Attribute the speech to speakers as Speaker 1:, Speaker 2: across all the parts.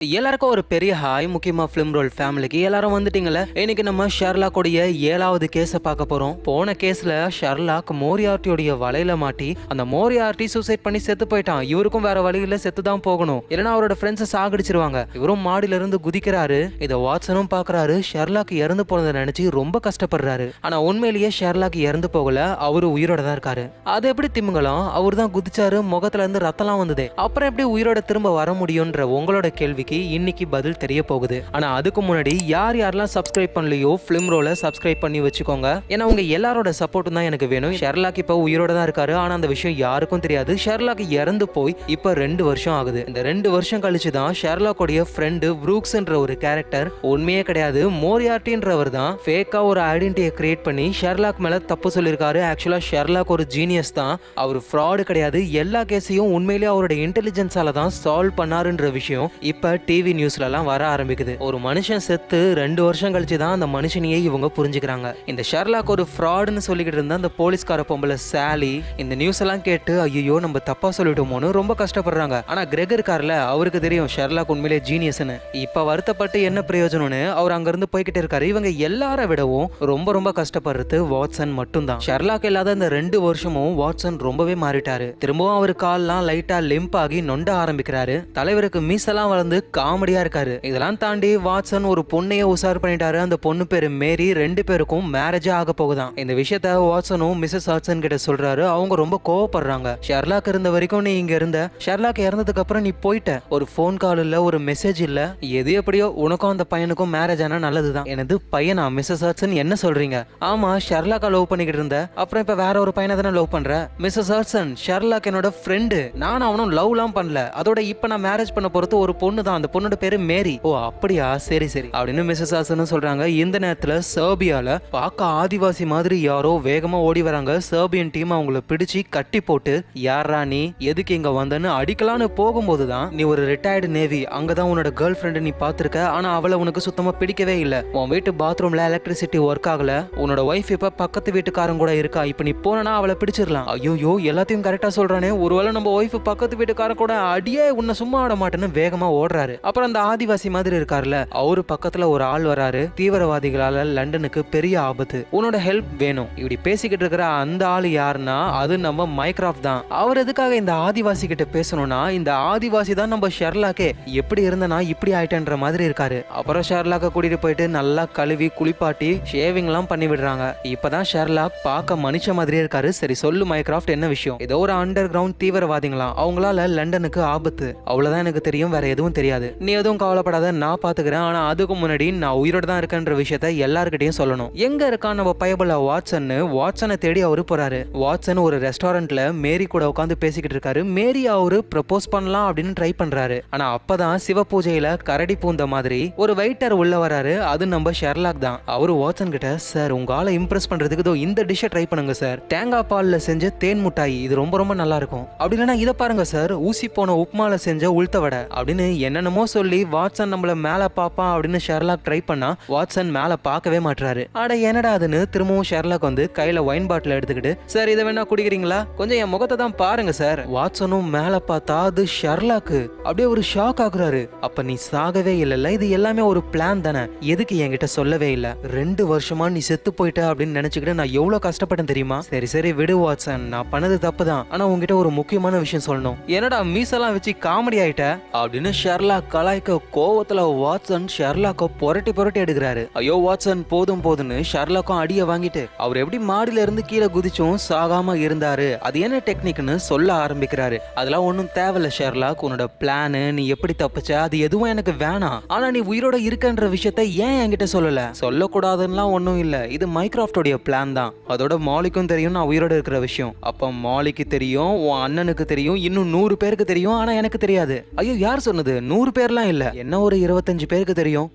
Speaker 1: எல்லாருக்கும் ஒரு பெரிய ஹாய். முக்கியமா ஃபிலிம் ரோல் ஃபேமிலிக்கு எல்லாரும் வந்துட்டீங்களே. இன்னைக்கு நம்ம ஷெர்லாக்கோடைய 7வது கேஸை பார்க்க போறோம். போன கேஸ்ல ஷெர்லாக் மோரியார்ட்டியோடைய வலையில மாட்டி அந்த மோரியார்ட்டி சூசைட் பண்ணி செத்து போயிட்டான். இவருக்கும் வேற வழியில செத்து தான் போகணும், இல்லைன்னா அவரோட ஃப்ரெண்ட்ஸை சாகடிச்சிருவாங்க. இவரும் மாடியில இருந்து குதிக்கிறாரு. இதை வாட்சனும் பாக்குறாரு. ஷெர்லாக் இறந்து போனதை நினைச்சு ரொம்ப கஷ்டப்படுறாரு. ஆனா உண்மையிலேயே ஷெர்லாக் இறந்து போகல, அவரு உயிரோட தான் இருக்காரு. அது எப்படி திமுங்கலாம்? அவர் தான் குதிச்சாரு, முகத்துல இருந்து ரத்தம்லாம் வந்தது. அப்புறம் எப்படி உயிரோட திரும்ப வர முடியும்ன்ற உங்களோட கேள்விக்கு இன்னைக்கு பதில் தெரிய போகுது. ஆனா அதுக்கு முன்னாடி யார் யாரெல்லாம் சப்ஸ்கிரைப் பண்ணலையோ ஃபிலிம் ரோல சப்ஸ்கிரைப் பண்ணி வச்சுக்கோங்க. ஏன்னா உங்க எல்லாரோட சப்போர்ட்டும் தான் எனக்கு வேணும். ஷெர்லாக் இப்ப உயிரோட தான் இருக்காரு, ஆனா அந்த விஷயம் யாருக்கும் தெரியாது. ஷெர்லாக் இறந்து போய் இப்ப 2 வருஷம் ஆகுது. இந்த 2 வருஷம் கழிச்சு தான் ஷெர்லாக்கோடைய ஃப்ரெண்டு ப்ரூக்ஸ்ன்ற ஒரு கேரக்டர், உண்மையே கிடையாது மோரியார்ட்டின்றவர் தான் ஃபேக்கா ஒரு ஐடென்டிட்டியை கிரியேட் பண்ணி ஷெர்லாக் மேல தப்பு சொல்லியிருக்காரு. ஆக்சுவலா ஷெர்லாக் ஒரு ஜீனியஸ் தான், அவர் ஃப்ராடு கிடையாது. எல்லா கேஸையும் உண்மையிலேயே அவரோட இன்டெலிஜென்ஸால தான் சால்வ் பண்ணாருன்ற விஷயம் இப்ப டிவி நியூஸ்லாம் வர ஆரம்பிக்குது. ஒரு மனுஷன் செத்து 2 வருஷம் கழிச்சு தான் அந்த மனுஷனையே இவங்க புரிஞ்சுக்கிறாங்க. இந்த ஷெர்லாக் ஒரு ஃப்ராடுன்னு சொல்லிக்கிட்டு இருந்த அந்த போலீஸ்கார பொம்பளை சாலி இந்த நியூஸ் எல்லாம் கேட்டு ஐயோ நம்ம தப்பா சொல்லிட்டோமோன்னு ரொம்ப கஷ்டப்படுறாங்க. ஆனா கிரெக் இருக்கார்ல, அவருக்கு தெரியும் ஷெர்லாக் உண்மையிலே ஜீனியஸ்னு. இப்ப வருத்தப்பட்டு என்ன பிரயோஜனம்னு அவர் அங்க இருந்து போய்கிட்டு இருக்காரு. இவங்க எல்லார விடவும் ரொம்ப ரொம்ப கஷ்டப்படுறது வாட்சன் மட்டும்தான். ஷெர்லாக் இல்லாத இந்த 2 வருஷமும் வாட்சன் ரொம்பவே மாறிட்டாரு. திரும்பவும் அவர் கால்லாம் லைட்டா லிம்ப் ஆகி நொண்ட ஆரம்பிக்கிறாரு. தலைவருக்கு மீசெல்லாம் வளர்ந்து காமெடியா இருக்காரு. இதெல்லாம் தாண்டி வாட்சன் ஒரு பொண்ணைய உசார் பண்ணிட்டாரு. அந்த பொண்ணு பேரு மேரி. 2 பேருக்கும் மேரேஜ் ஆக போகுதான். இந்த விஷயத்த வாட்சனும் மிஸ்ஸஸ் வாட்சன் கிட்ட சொல்றாரு. அவங்க ரொம்ப கோவப்படுறாங்க. ஷெர்லாக் இருந்த வரைக்கும் நீ இங்க இருந்த, ஷெர்லாக் இறந்ததுக்கு அப்புறம் நீ போயிட்ட. ஒரு போன் கால் இல்ல, ஒரு மெசேஜ் இல்ல. எது எப்படியோ உனக்கும் அந்த பையனுக்கும் மேரேஜ் ஆனா நல்லதுதான். எனது பையனா மிஸ்ஸஸ் வாட்சன் என்ன சொல்றீங்க? ஆமா, ஷெர்லாக்கா லவ் பண்ணிக்கிட்டு இருந்த, அப்புறம் இப்ப வேற ஒரு பையனை தானே லவ் பண்ற? மிஸ்ஸஸ் வாட்சன், ஷெர்லாக் என்னோட ஃப்ரெண்டு, நான் அவனும் லவ்லாம் பண்ணல. அதோட இப்ப நான் மேரேஜ் பண்ண போறது ஒரு பொண்ணு தான். அந்த பொண்ணோட பேரு மேரி. ஓ அப்படியா, சரி சரி அப்படின்னு மிஸ்ஸஸ் வாட்சன் சொல்றாங்க. இந்த நேரத்துல சர்பியால பார்க்க ஆதிவாசி மாதிரி யாரோ வேகமா ஓடி வராங்க. சர்பியன் டீம் அவங்கள பிடிச்சு கட்டி போட்டு யாரா நீ, எதுக்கு இங்க வந்தன்னு அடிக்கலான்னு போகும்போதுதான் நீ ஒரு ரிட்டையர்டு நேவி, அங்கதான் உன்னோட கேர்ள் ஃப்ரெண்ட் நீ பாத்துருக்க, ஆனா அவளை உனக்கு சுத்தமா பிடிக்கவே இல்ல. உன் வீட்டு பாத்ரூம்ல எலக்ட்ரிசிட்டி ஒர்க் ஆகல, உன்னோட ஒய்ஃப் இப்ப பக்கத்து வீட்டுக்காரங்க கூட இருக்கா, இப்ப நீ போனா அவளை பிடிச்சிடலாம். ஐயோ எல்லாத்தையும் கரெக்டா சொல்றானே, ஒருவேளை நம்ம ஒய்ஃப் பக்கத்து வீட்டுக்காரன் கூட அடியே உன்னை சும்மா ஆட மாட்டேன்னு வேகமா ஓடுறாரு. அப்புறம் அந்த ஆதிவாசி மாதிரி இருக்காருல, அவரு பக்கத்துல ஒரு ஆள் வராரு. தீவிரவாதிகளால லண்டனுக்கு பெரிய ஆபத்து, உன்னோட ஹெல்ப் வேணும். இப்படி பேசிக்கிட்டு இருக்கிற அந்த ஆள் யாருன்னா அது நம்ம மைக்ராஃப்ட் தான். அவர் எதுக்காக இந்த ஆதிவாசி கிட்ட பேசணும்னா, இந்த ஆதிவாசி தான் நம்ம ஷெர்லாக்கே. எப்படி இருந்தனா இப்படி ஆயிட்டன்ற மாதிரி இருக்காரு. அப்புறம் ஷெர்லாக்க கூட்டிட்டு போயிட்டு நல்லா கழுவி குளிப்பாட்டி ஷேவிங் எல்லாம் பண்ணி விடுறாங்க. இப்பதான் ஷெர்லாக் பார்க்க மனுஷ மாதிரியே இருக்காரு. சரி சொல்லு மைக்ராஃப்ட், என்ன விஷயம்? ஏதோ ஒரு அண்டர் கிரவுண்ட் தீவிரவாதிகளாம், அவங்களால லண்டனுக்கு ஆபத்து, அவ்வளவுதான் எனக்கு தெரியும், வேற எதுவும் தெரியாது. நீ எதுவும் கவலைப்படாத, நான் பாத்துக்கிறேன். ஆனா அதுக்கு முன்னாடி நான் உயிரோட தான் இருக்கேன்ற விஷயத்த எல்லார்கிட்டையும் சொல்லணும். எங்க இருக்கான் நம்ம பயபுல வாட்சன்? வாட்சனை தேடி அவரு போறாரு. வாட்சன் ஒரு ரெஸ்டாரண்ட்ல மேரி கூட உட்காந்து பேசிக்கிட்டு இருக்காரு. மேரி அவரு ப்ரப்போஸ் பண்ணலாம் அப்படின்னு ட்ரை பண்றாரு. ஆனா அப்பதான் சிவ பூஜையில கரடி பூந்த மாதிரி ஒரு வெயிட்டர் உள்ள வராரு. அது நம்ம ஷெர்லாக் தான். அவரு வாட்சன் கிட்ட, சார் உங்க ஆளை இம்ப்ரெஸ் பண்றதுக்கு இதோ இந்த டிஷ்ஷை ட்ரை பண்ணுங்க சார், தேங்காய் பால்ல செஞ்ச தேன் முட்டாய், இது ரொம்ப ரொம்ப நல்லா இருக்கும். அப்படி இல்லைன்னா இதை பாருங்க சார், ஊசி போன உப்மால செஞ்ச உளுத்த வடை அப்படின்னு என்னென்னமோ சொல்லி வாட்சன் நம்மள மேல பாப்பான் அப்படின்னு ஷெர்லாக் ட்ரை பண்ணா வாட்சன் மேல பார்க்கவே மாட்டாரு. அட என்னடா அதுன்னு திரும்பவும் ஷெர்லாக் வந்து கையில ஒயின் பாட்டில் எடுத்துக்கிட்டு, சார் இதை வேணா குடிக்கிறீங்களா, கொஞ்சம் என் முகத்தை தான் பாருங்க சார். வாட்சனும் மேல பார்த்தா அது ஷெர்லாக். அப்படியே ஒரு ஷாக் ஆகுறாரு. அப்ப நீ சாகவே இல்லைல்ல, இது எல்லாமே ஒரு பிளான் தானே, எதுக்கு என்கிட்ட சொல்லவே இல்ல? 2 வருஷமா நீ செத்து போயிட்ட அப்படின்னு நினைச்சுக்கிட்டு நான் எவ்வளவு கஷ்டப்பட்டேன் தெரியுமா? சரி சரி விடு வாட்சன், நான் பண்ணது தப்பு தான், ஆனா உங்ககிட்ட ஒரு முக்கியமான விஷயம் சொல்லணும். என்னடா மீசெல்லாம் வச்சு காமெடி ஆயிட்ட அப்படின்னு ஷெர்லாக் கலாய்க்க கோவத்துல வாட்சன் ஷெர்லாக்கை புரட்டி புரட்டி எடுக்கிறாரு. ஐயோ வாட்சன் போதும் போதுன்னு ஷெர்லாக்கும் அடிய வாங்கிட்டு அவர் எப்படி மாடியில இருந்து கீழே குதிச்சும் சாகாம இருந்தாரு, அது என்ன டெக்னிக்னு சொல்ல ஆரம்பிக்கிறாரு. அதெல்லாம் ஒன்னும் தேவையில்ல ஷெர்லாக், உன்னோட பிளானு, நீ எப்படி தப்பிச்ச, அது எதுவும் எனக்கு வேணாம். ஆனா நீ உயிரோட இருக்கன்ற விஷயத்த ஏன் என்கிட்ட சொல்லல? சொல்லக்கூடாதுன்னா ஒன்னும் இல்ல, இது மைக்ராஃப்டோடைய பிளான் தான். அதோட மாலிக்கும் தெரியும் நான் உயிரோட இருக்கிற விஷயம். அப்ப மாலிக்கு தெரியும், உன் அண்ணனுக்கு தெரியும், இன்னும் 100 பேருக்கு தெரியும், ஆனா எனக்கு தெரியாது. ஐயோ யார் சொன்னது? 100 பேர்லாம் இல்ல, என்ன ஒரு 25 பேருக்கு தெரியும்.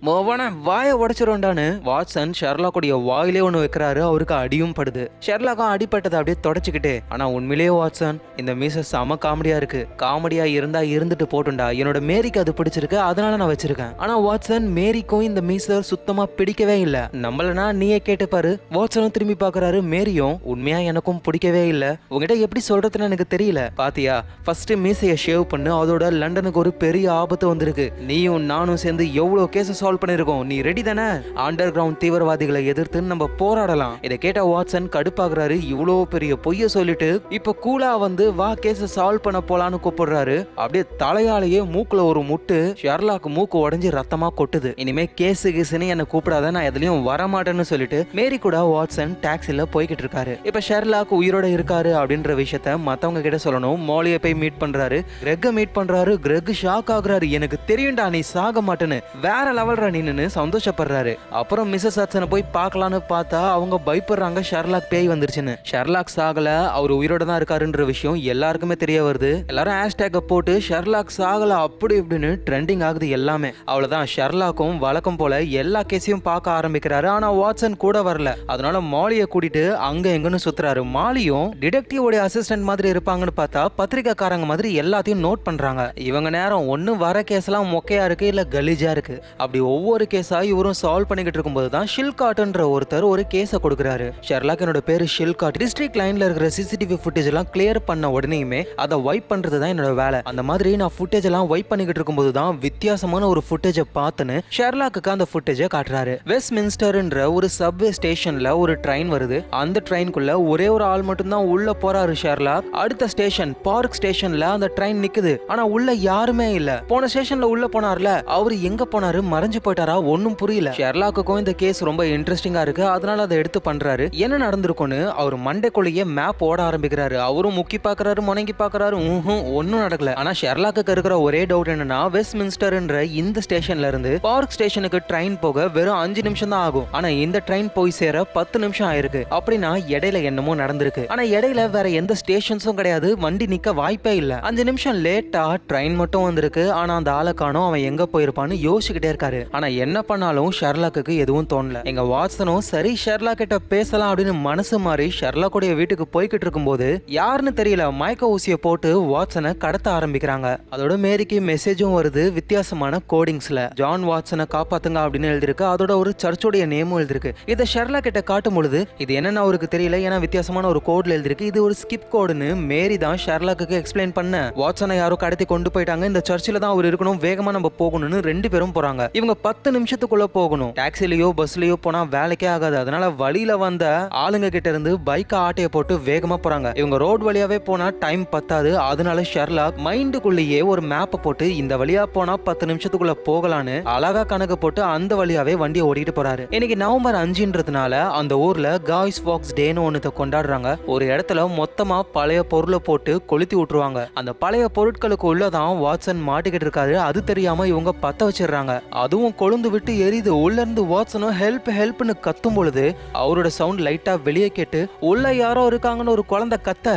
Speaker 1: வாய உடைச்சிருண்டான்னு வாட்சன் ஷெர்லாக்குடைய வாயிலே ஒண்ணு வைக்கிறாரு. அவருக்கு அடியும் படுது. ஷெர்லாக்கும் அடிப்பட்டதை அப்படியே தொடச்சுக்கிட்டே, ஆனா உண்மையிலேயே வாட்சன் இந்த மீச செம காமெடியா இருக்கு, காமெடியா இருந்தா இருந்துட்டு போட்டுண்டா, என்னோட மேரிக்கு அது பிடிச்சிருக்கு, அதனால நான் வச்சிருக்கேன். ஆனா வாட்சன் மேரிக்கும் இந்த மீச சுத்தமா பிடிக்கவே இல்ல. நம்மளனா நீயே கேட்டு பாரு. வாட்சனும் திரும்பி பாக்குறாரு. மேரியும் உண்மையா எனக்கும் பிடிக்கவே இல்ல, உங்ககிட்ட எப்படி சொல்றதுன்னு எனக்கு தெரியல. பாத்தியா, ஃபர்ஸ்ட் மீசைய ஷேவ் பண்ணு, அதோட லண்டனுக்கு ஒரு பெரிய ஆபத்து வந்திருக்கு. நீயும் நானும் சேர்ந்து எவ்வளவு கேஸ சால்வ் பண்ணிருக்கோம். நீ ரெடி தானே? அண்டர் கிரவுண்ட் தீவிரவாதிகளை எதிர்த்து நம்ம போராடலாம். இதை கேட்ட வாட்சன் கடுப்பாகிறாரு. இவ்வளோ பெரிய பொய்ய சொல்லிட்டு இப்ப கூலா வந்து வா கேஸ சால்வ் பண்ண போலான்னு கூப்பிடுறாரு. அப்படியே தலையாலேயே மூக்குல ஒரு முட்டு. ஷெர்லாக் மூக்கு உடைஞ்சு ரத்தமா கொட்டுது. இனிமே கேஸு கேஸ்ன்னு என்ன கூப்பிடாத, நான் எதுலயும் வரமாட்டேன்னு சொல்லிட்டு மேரி கூட வாட்சன் டாக்ஸில போய்கிட்டு இருக்காரு. இப்ப ஷெர்லாக் உயிரோட இருக்காரு அப்படின்ற விஷயத்த மத்தவங்க கிட்ட சொல்லணும். மோலியை போய் மீட் பண்றாரு. கிரெக்க மீட் பண்றாரு. கிரெக் ஷாக் ஆகுறாரு. எனக்கு தெரியும்டா நீ சாக மாட்டேன்னு, வேற லெவல்ரா நீன்னு சந்தோஷப்படுறாரு. அப்புறம் மிஸ்ஸஸ் ஹட்சனை போய் பார்க்கலான்னு பார்த்தா அவங்க பயப்படுறாங்க ஷெர்லாக் பேய் வந்துருச்சுன்னு. ஷெர்லாக் சாகல, அவர் உயிரோட தான் இருக்காருன்ற விஷயம் எல்லாருக்குமே தெரிய வருது. எல்லாரும் ஹேஷ்டேக போட்டு ஷெர்லாக் சாகல அப்படி இப்படின்னு ட்ரெண்டிங் ஆகுது எல்லாமே. அவ்வளவுதான், ஷெர்லாக்கும் வழக்கம் போல எல்லா கேஸையும் பார்க்க ஆரம்பிக்கிறாரு. ஆனா வாட்சன் கூட வரல. அதனால மாலியை கூட்டிட்டு அங்க எங்கன்னு சுத்துறாரு. மாலியும் டிடெக்டிவ் அசிஸ்டன்ட் மாதிரி இருப்பாங்கன்னு பார்த்தா பத்திரிக்கைக்காரங்க மாதிரி எல்லாத்தையும் நோட் பண்றாங்க. இவங்க நேரம் ஒண்ணு வர கேஸ் எல்லாம் மொக்கையா இருக்கு, இல்ல கலீஜா இருக்கு. அப்படி ஒவ்வொரு கேஸா இவரும் சால்வ் பண்ணிக்கிட்டு இருக்கும்போது தான் ஷில்காட்ன்ற ஒருத்தர் ஒரு கேஸை கொடுக்குறாரு. ஷெர்லாக் என்னோட பேரு ஷில்காட். டிஸ்ட்ரிக்ட் லைன்ல இருக்கிற சிசிடிவி ஃபுட்டேஜ் எல்லாம் கிளியர் பண்ண உடனேயுமே அதை வைப் பண்றது தான் என்னோட வேலை. அந்த மாதிரி நான் ஃபுட்டேஜ் எல்லாம் வைப் பண்ணிக்கிட்டு இருக்கும்போது தான் வித்தியாசமான ஒரு ஃபுட்டேஜை பார்த்துன்னு ஷெர்லாக்கு அந்த ஃபுட்டேஜை காட்டுறாரு. வெஸ்ட் மின்ஸ்டர்ன்ற ஒரு சப்வே ஸ்டேஷன்ல ஒரு ட்ரெயின் வருது. அந்த ட்ரெயின்குள்ள ஒரே ஒரு ஆள் மட்டும் தான் உள்ள போறாரு ஷெர்லாக். அடுத்த ஸ்டேஷன் பார்க் ஸ்டேஷன்ல அந்த ட்ரெயின் நிக்குது. ஆனா உள்ள யாருமே இல்ல. போன ஸ்டேஷன்ல உள்ள போனார்ல, அவரு எங்க போனாரு, மறைஞ்சு போயிட்டாரா, ஒன்னும் புரியல. ஷெர்லாக்குக்கும் இந்த கேஸ் ரொம்ப இன்ட்ரெஸ்டிங்கா இருக்கு. அதனால அதை எடுத்து பண்றாரு. என்ன நடந்திருக்கும்னு அவர் மண்டைக்குள்ளேயே மேப் ஓட ஆரம்பிக்கிறாரு. அவரும் முக்கி பாக்குறாரு, முனங்கி பாக்குறாரு. ஒன்னும் நடக்கல. ஆனா ஷெர்லாக்கு இருக்கிற ஒரே டவுட் என்னன்னா, வெஸ்ட் மின்ஸ்டர்ன்ற இந்த ஸ்டேஷன்ல இருந்து பார்க் ஸ்டேஷனுக்கு ட்ரெயின் போக வெறும் 5 நிமிஷம் தான் ஆகும். ஆனா இந்த ட்ரெயின் போய் சேர 10 நிமிஷம் ஆயிருக்கு. அப்படின்னா இடையில என்னமோ நடந்திருக்கு. ஆனா இடையில வேற எந்த ஸ்டேஷன்ஸும் கிடையாது. வண்டி நிக்க வாய்ப்பே இல்ல. 5 நிமிஷம் லேட்டா ட்ரெயின் மட்டும் வந்திருக்கு. ஆனா அந்த ஆளை காணோம். அவன் எங்க போயிருப்பான்னு யோசிச்சுக்கிட்டே இருக்காரு. ஆனா என்ன பண்ணாலும் ஷெர்லாக்கு எதுவும் தோணல. எங்க வாட்சனும் சரி ஷெர்லாக் கிட்ட பேசலாம் அப்படின்னு மனசு மாறி ஷெர்லாக்குடைய வீட்டுக்கு போய்கிட்டு இருக்கும்போது யாருன்னு தெரியல மயக்க ஊசியை போட்டு வாட்சனை கடத்த ஆரம்பிக்கிறாங்க. அதோட மேரிக்கு மெசேஜும் வருது வித்தியாசமான கோடிங்ஸ்ல. ஜான் வாட்சனை காப்பாத்துங்க அப்படின்னு எழுதிருக்கு. அதோட ஒரு சர்ச்சோடைய நேமும் எழுதிருக்கு. இதை ஷெர்லாக் கிட்ட காட்டும் பொழுது இது என்னன்னு அவருக்கு தெரியல. ஏன்னா வித்தியாசமான ஒரு கோட்ல எழுதிருக்கு. இது ஒரு ஸ்கிப் கோடுன்னு மேரி தான் ஷெர்லாக்கு எக்ஸ்பிளைன் பண்ண. வாட்சனை யாரோ கடத்தி கொண்டு போயிட்டாங்க. இந்த சர்ச்சில் தான் அவர் இருக்கணும். வேகமா நம்ம போகணும்னு 2 பேரும் போறாங்க. இவங்க 10 நிமிஷத்துக்குள்ள போகணும். டாக்ஸிலயோ பஸ்லயோ போனா வேலைக்கே ஆகாது. அதனால வழியில வந்த ஆளுங்க கிட்ட இருந்து பைக்க ஆட்டைய போட்டு வேகமா போறாங்க. இவங்க ரோட் வழியாவே போனா டைம் பத்தாது. அதனால ஷெர்லாக் மைண்டுக்குள்ளேயே ஒரு மேப்பை போட்டு இந்த வழியா போனா 10 நிமிஷத்துக்குள்ள போகலான்னு அழகா கணக்கு போட்டு அந்த வழியாவே வண்டியை ஓடிட்டு போறாரு. இன்னைக்கு நவம்பர் 5ன்றதுனால அந்த ஊர்ல காய்ஸ் வாக்ஸ் டேன்னு ஒன்னு கொண்டாடுறாங்க. ஒரு இடத்துல மொத்தமா பழைய பொருளை போட்டு கொளுத்தி விட்டுருவாங்க. அந்த பழைய பொருட்களுக்கு உள்ளதான் வாட்சன் மாட்டிக்கிட்டு இருக்காரு. அது தெரியாம இவங்க பத்த வச்சிடுறாங்க. அதுவும் கொழுந்து விட்டு எரியுது. உள்ள இருந்து வாட்சனும் ஹெல்ப் ஹெல்ப்னு கத்தும் பொழுது அவரோட சவுண்ட் லைட்டா வெளியே கேட்டு உள்ள யாரோ இருக்காங்கன்னு ஒரு குழந்தை கத்த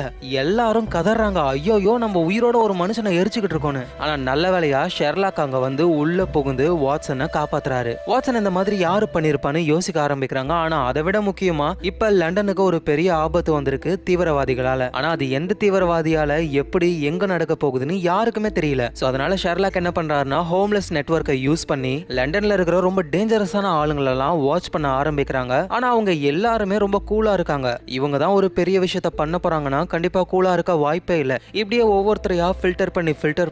Speaker 1: எல்லாரும் கதறாங்க. ஐயோயோ நம்ம உயிரோட ஒரு மனுஷனை எரிச்சுக்கிட்டு இருக்கோன்னு. ஆனா நல்ல வேலையா ஷெர்லாக் அங்க வந்து உள்ள புகுந்து வாட்சனை காப்பாத்துறாரு. வாட்சன் இந்த மாதிரி யாரு பண்ணிருப்பான்னு யோசிக்க ஆரம்பிக்கிறாங்க. ஆனா அதை விட முக்கியமா இப்ப லண்டனுக்கு ஒரு பெரிய ஆபத்து வந்திருக்கு தீவிரவாதிகளால. ஆனா அது எந்த தீவிரவாதியால எப்படி எங்க நடக்க போகுதுன்னு யாருக்குமே தெரியல. சோ அதனால ஷெர்லாக் என்ன பண்றாருன்னா ஹோம்லெஸ் நெட்வொர்க்கை யூஸ் பண்ணி லண்டன்ல இருக்கிற ரொம்ப டேஞ்சரஸான ஆளுங்களெல்லாம் வாட்ச் பண்ண ஆரம்பிக்கிறாங்க. ஆனா அவங்க எல்லாருமே ரொம்ப கூலா இருக்காங்க. இவங்க தான் ஒரு பெரிய விஷயத்த பண்ண போறாங்கன்னா கண்டிப்பா கூலா இருக்க வாய்ப்பே இல்ல. இப்படியே ஒவ்வொருத்தரையா ஃபில்டர்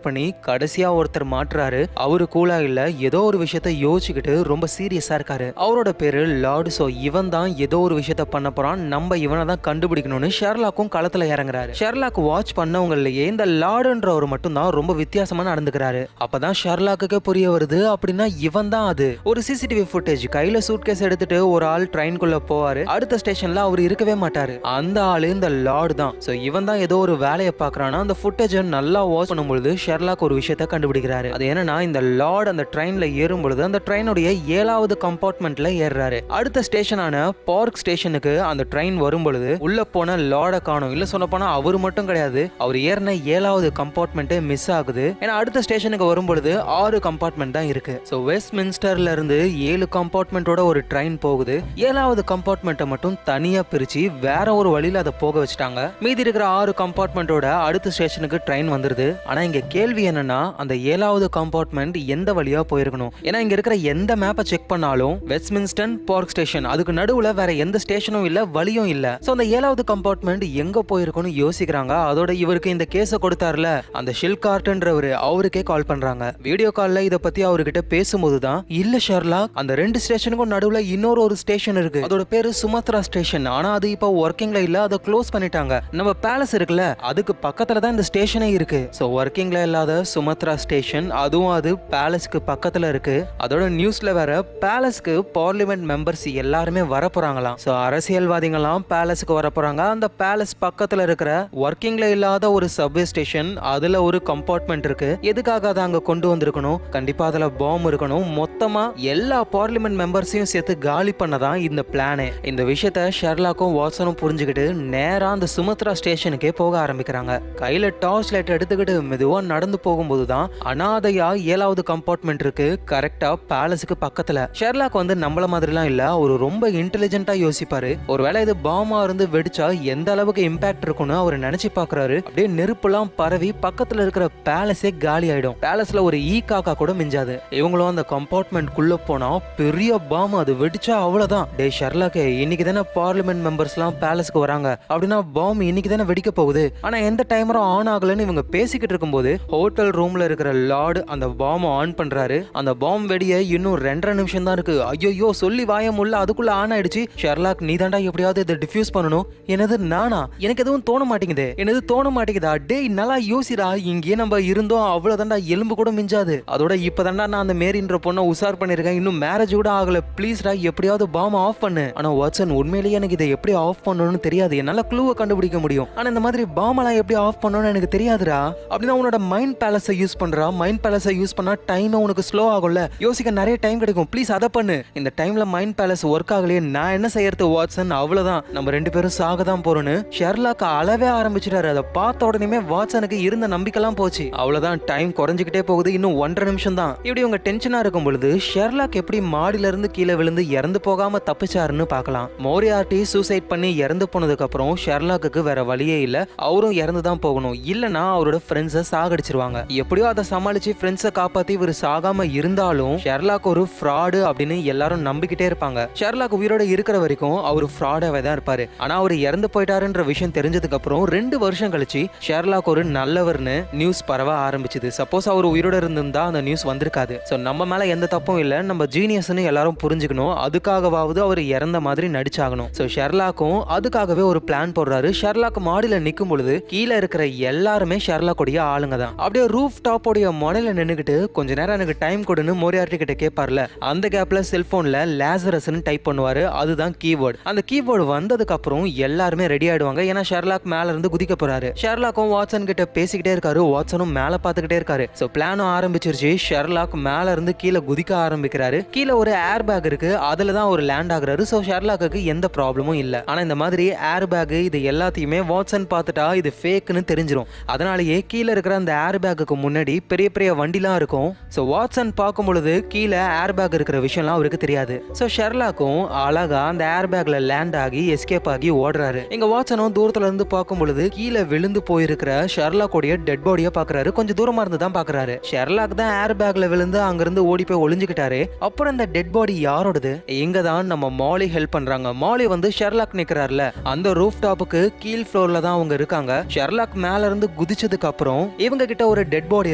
Speaker 1: பண்ணி கடைசியா ஒருத்தர் மாட்டுறாரு. அவரு கூலா இல்ல, ஏதோ ஒரு விஷயத்த யோசிச்சுக்கிட்டு ரொம்ப சீரியஸா இருக்காரு. அவரோட பேரு லார்டு. சோ இவன் தான் ஏதோ ஒரு விஷயத்த பண்ண போறான். நம்ம இவனை தான் கண்டுபிடிக்கணும்னு ஷெர்லாக்கும் களத்துல இறங்குறாரு. ஷெர்லாக் வாட்ச் பண்ணவங்களையே இந்த லார்டுன்றவர் மட்டும் தான் ரொம்ப வித்தியாசமா நடந்துக்கிறாரு. அப்பதான் ஷெர்லாக்கு புரிய வருது அப்படின்னா இவன் தான் அது. ஒரு சிசிடிவி ஃபுட்டேஜ் கையில சூட்கேஸ் எடுத்துட்டு ஒரு ஆள் ட்ரெயின்குள்ள போவாரு. அடுத்த ஸ்டேஷன்ல அவர் இருக்கவே மாட்டாரு. அந்த ஆளு இந்த லார்டு தான். சோ இவன் தான் ஏதோ ஒரு வேலையை பாக்குறானா. அந்த ஃபுட்டேஜ் நல்லா வாட்ச் பண்ணும்போது ஷெர்லாக் ஒரு விஷயத்த கண்டுபிடிக்கிறாரு. அது என்னன்னா இந்த லார்டு அந்த ட்ரெயின்ல ஏறும் பொழுது அந்த ட்ரெயினுடைய 7வது கம்பார்ட்மெண்ட்ல ஏறாரு. அடுத்த ஸ்டேஷனான பார்க் ஸ்டேஷனுக்கு அந்த ட்ரெயின் வரும் பொழுது உள்ள போன லார்டை காணும். இல்ல சொல்ல போனா அவரு மட்டும் கிடையாது, அவர் ஏறின 7வது கம்பார்ட்மெண்ட் மிஸ் ஆகுது. ஏன்னா அடுத்த ஸ்டேஷனுக்கு வரும் பொழுது 6 கம்பார்ட்மெண்ட் தான் இருக்கு. சோ வெஸ்ட் மின்ஸ்டர்ல இருந்து 7 கம்பார்ட்மெண்டோட ஒரு ட்ரெயின் போகுது. 7வது கம்பார்ட்மெண்ட்டை மட்டும் தனியா பிரிச்சு வேற ஒரு வழியில அதை போக வச்சுட்டாங்க. மீதி இருக்கிற 6 கம்பார்ட்மெண்டோட அடுத்த ஸ்டேஷனுக்கு ட்ரெயின் வந்துருது. ஆனா இங்க கேள்வி என்னன்னா அந்த 7வது கம்பார்ட்மெண்ட் எந்த வழியா போயிருக்கணும். ஏன்னா இங்க இருக்கிற எந்த மேப்பை செக் பண்ணாலும் வெஸ்ட்மின்ஸ்டன் பார்க் ஸ்டேஷன், அதுக்கு நடுவுல வேற எந்த ஸ்டேஷனும் இல்ல, வழியும் இல்ல. சோ அந்த 7வது கம்பார்ட்மெண்ட் எங்க போயிருக்கும்னு யோசிக்கிறாங்க. அதோட இவருக்கு இந்த கேஸை கொடுத்தாருல அந்த ஷில்கார்ட்ன்றவரு, அவருக்கே கால் பண்றாங்க. வீடியோ கால்ல இத பத்தி அவர்கிட்ட பேசும்போது தான், இல்ல ஷெர்லாக், அந்த 2 ஸ்டேஷனுக்கும் நடுவுல இன்னொரு ஒரு ஸ்டேஷன் இருக்கு, அதோட பேரு சுமத்ரா ஸ்டேஷன். ஆனா அது இப்ப ஒர்க்கிங்ல இல்ல, அதை க்ளோஸ் பண்ணிட்டாங்க. நம்ம பேலஸ் இருக்குல்ல, அதுக்கு பக்கத்துல தான் இந்த ஸ்டேஷனே இருக்கு. சோ ஒர்க்கிங்ல இல்லாத சுமத்ரா ஸ்டேஷன், அதுவும் அது பேலஸ்க்கு பக்கத்துல இருக்கு. அதோட நியூஸ்ல வேற பேலஸ்க்கு பார்லிமெண்ட் மெம்பர்ஸ் எல்லாருமே வர போறாங்களாம். சோ அரசியல்வாதிகள்லாம் பேலஸ்க்கு வர போறாங்க. அந்த பேலஸ் பக்கத்துல இருக்கிற ஒர்க்கிங்ல இல்லாத ஒரு சப்வே ஸ்டேஷன், அதுல ஒரு கம்பார்ட்மெண்ட் இருக்கு. எதுக்காக அதை அங்க கொண்டு வந்திருக்கணும்? கண்டிப்பா அதுல பாம் இருக்கணும். மொத்தமா எல்லா பார்லிமெண்ட் மெம்பர்ஸையும் சேர்த்து காலி பண்ணதான் இந்த பிளானே. இந்த விஷயத்த ஷெர்லாக்கும் வாட்சனும் புரிஞ்சுக்கிட்டு நேரா அந்த சுமத்ரா ஸ்டேஷனுக்கே போக ஆரம்பிக்கிறாங்க. கையில டார்ச் லைட் எடுத்துக்கிட்டு மெதுவா நடந்து போகும்போது தான் அனாதையா 7வது கம்பார்ட்மெண்ட் இருக்கு, கரெக்டா பேலஸுக்கு பக்கத்துல. ஷெர்லாக் வந்து நம்மள மாதிரிலாம் இல்ல, அவரு ரொம்ப இன்டெலிஜென்ட்டா யோசிப்பாரு. ஒருவேளை இது பாமா இருந்து வெடிச்சா எந்த அளவுக்கு இம்பாக்ட் இருக்கும்னு அவர் நினைச்சு பாக்குறாரு. அப்படியே நெருப்புலாம் பரவி பக்கத்துல இருக்கிற பேலஸே காலி ஆயிடும். பேலஸ்ல ஒரு ஈ காக்கா கூட மிஞ்சாது. இவங்களும் அந்த கம்பார்ட்மெண்ட் குள்ள போனா பெரிய பாம், அது வெடிச்சா அவ்வளவுதான். டே ஷெர்லாக், இன்னைக்கு தானே பார்லிமெண்ட் மெம்பர்ஸ் எல்லாம் பேலஸ்க்கு வராங்க, அப்படின்னா பாம் இன்னைக்கு தானே வெடிக்க போகுது. ஆனா எந்த டைமரும் ஆன் ஆகலன்னு இவங்க பேசிக்கிட்டு இருக்கும்போது ஹோட்டல் ரூம்ல இருக்கிற லார்டு அந்த பாம் ஆன் பண்றாரு. அந்த பாம் வெடிய இன்னும் 2.5 நிமிஷம் தான் இருக்கு. ஐயோ, சொல்லி வாய முள்ள அதுக்குள்ள ஆன் ஆயிடுச்சு. ஷெர்லாக், நீ தாண்டா எப்படியாவது இதை டிஃப்யூஸ் பண்ணணும். எனது நானா? எனக்கு எதுவும் தோண மாட்டேங்குது. எனது தோண மாட்டேங்குதா? டேய் நல்லா யோசிடா, இங்கே நம்ம இருந்தோம் அவ்வளவுதான்டா, எலும்பு கூட மிஞ்சாது. அதோட இப்பதான்டா நான் அந்த மேரின்ற பொண்ணை உசார் பண்ணிருக்கேன், இன்னும் மேரேஜ் கூட ஆகல. ப்ளீஸ்டா எப்படியாவது பாம் ஆஃப் பண்ணு. ஆனா வாட்சன், உண்மையிலேயே எனக்கு இதை எப்படி ஆஃப் பண்ணணும்னு தெரியாது. என்னால க்ளூவை கண்டுபிடிக்க முடியும், ஆனா இந்த மாதிரி பாம் எல்லாம் எப்படி ஆஃப் பண்ணணும்னு எனக்கு தெரியாதுடா. அப்படின்னா உன்னோட மைண்ட் பேலஸை யூஸ் பண்றா. மைண்ட் பேலஸை யூஸ் பண்ணா டைம் உனக்கு ஸ்லோ ஆகும்ல, யோசிக்க நிறைய டைம் கிடைக்கும். ப்ளீஸ் அதை பண்ணு. இந்த டைம்ல மைண்ட் பேலஸ் ஒர்க் ஆகலையே, நான் என்ன செய்யறது வாட்சன்? அவ்வளவுதான், நம்ம 2 பேரும் சாக தான் போறோம்னு ஷெர்லாக் அளவே ஆரம்பிச்சிட்டாரு. அதை பார்த்த உடனே வாட்சனுக்கு இருந்த நம்பிக்கைலாம் போச்சு. அவ்வளவுதான், டைம் குறைஞ்சிக்கிட்டே போகுது. இன்னும் 1.5 நிமிஷம் தான். இப்படி உங்க டென்ஷனா இருக்கும் பொழுது ஷெர்லாக் எப்படி மாடியில இருந்து கீழே விழுந்து இறந்து போகாம தப்பிச்சாருன்னு பார்க்கலாம். மோரியார்ட்டி சூசைட் பண்ணி இறந்து போனதுக்கு அப்புறம் ஷெர்லாக்கு வேற வழியே இல்ல, அவரும் இறந்து தான் போகணும். இல்லனா அவரோட ஃப்ரெண்ட்ஸை சாகடிச்சிருவாங்க. எப்படியோ அதை சமாளிச்சு ஃப்ரெண்ட்ஸை காப்பாத்தி இவர் சாகாம இருந்தாலும் ஷெர்லாக் ஒரு ஃப்ராடு அப்படின்னு எல்லாரும் நம்பிக்கிட்டே இருப்பாங்க. ஷெர்லாக் உயிரோட இருக்கிற வரைக்கும் அவர் ஃப்ராடாவே தான் இருப்பாரு. ஆனா அவர் இறந்து போயிட்டாருன்ற விஷயம் தெரிஞ்சதுக்கு அப்புறம் 2 வருஷம் கழிச்சு ஷெர்லாக் ஒரு நல்லவர்னு நியூஸ் பரவ ஆரம்பிச்சது. சப்போஸ் அவர் உயிரோட இருந்திருந்தா அந்த நியூஸ் வந்திருக்காது. சோ நம்ம மேல எந்த தப்பும் இல்ல, நம்ம ஜீனியஸ்னு எல்லாரும் புரிஞ்சுக்கணும். அதுக்காகவாவது அவர் இறந்த மாதிரி நடிச்சாகணும். சோ ஷெர்லாக்கும் அதுக்காகவே ஒரு பிளான் போடுறாரு. ஷெர்லாக் மாடியில நிக்கும் பொழுது கீழே இருக்கிற எல்லாருமே ஷெர்லாக்குடைய ஆளுங்க தான். அப்படியே ரூஃப் டாப்போடைய முனையில நின்னுக்கிட்டு கொஞ்ச நேரம் எனக்கு டைம் கொடுன்னு மோரியார்ட்டி கிட்ட கேட்பார்ல, அந்த கேப்ல செல்போன்ல லாசரஸ்னு டைப் பண்ணுவாரு. அதுதான் கீவேர்டு. அந்த கீவேர்டு வந்ததுக்கு அப்புறம் எல்லாருமே ரெடி ஆயிடுவாங்க. ஏன்னா ஷெர்லாக் மேல இருந்து குதிக்க போறாரு. ஷெர்லாக்கும் வாட்சன் கிட்ட பேசிக்கிட்டே இருக்காரு, வாட்சனும் மேல பாத்துக்கிட்டே இருக்காரு. சோ பிளானும் ஆரம்பிச்சிருச்சு. ஷெர்லாக் மேல இருந்து கீழே குதிக்க ஆரம்பிக்கிறாரு. கீழே ஒரு ஏர் பேக் இருக்கு, அதுல தான் ஒரு லேண்ட் ஆகுறாரு. சோ ஷெர்லாக்கு எந்த ப்ராப்ளமும் இல்ல. ஆனா இந்த மாதிரி ஏர் பேக் இது எல்லாத்தையுமே வாட்சன் பார்த்துட்டா இது ஃபேக்னு தெரிஞ்சிரும். அதனாலேயே கீழே இருக்கிற அந்த ஏர் பேக்குக்கு முன்னாடி பெரிய பெரிய வண்டிலாம் இருக்கும். சோ வாட்சன் பார்க்கும் பொழுது கீழே ஏர் பேக் இருக்கிற விஷயம்லாம் அவருக்கு தெரியாது. சோ ஷெர்லாக்கும் அழகா அந்த ஏர் பேக்ல லேண்ட் ஆகி எஸ்கேப் ஆகி ஓடுறாரு. இங்க வாட்சனும் தூரத்துல இருந்து பார்க்கும் பொழுது கீழே விழுந்து போயிருக்கிற ஷெர்லாக்கோடைய டெட் பாடியை பாக்குறாரு. கொஞ்சம் தூரமா இருந்து தான் பாக்குறாரு. ஷெர்லாக் தான் ஏர் பேக்ல விழுந்து அங்கிருந்து ஓடி போய் ஒளிஞ்சுக்கிட்டாரு. அப்புறம் இந்த டெட் பாடி யாரோடது? இங்க தான் நம்ம மாலி ஹெல்ப் பண்றாங்க. மாலி வந்து ஷெர்லாக் நிக்கிறார்ல, அந்த ரூஃப் டாப்புக்கு கீழ் ஃப்ளோர்ல தான் அவங்க இருக்காங்க. ஷெர்லாக் மேல இருந்து குதிச்சதுக்கு அப்புறம் இவங்க கிட்ட ஒரு டெட் பாடி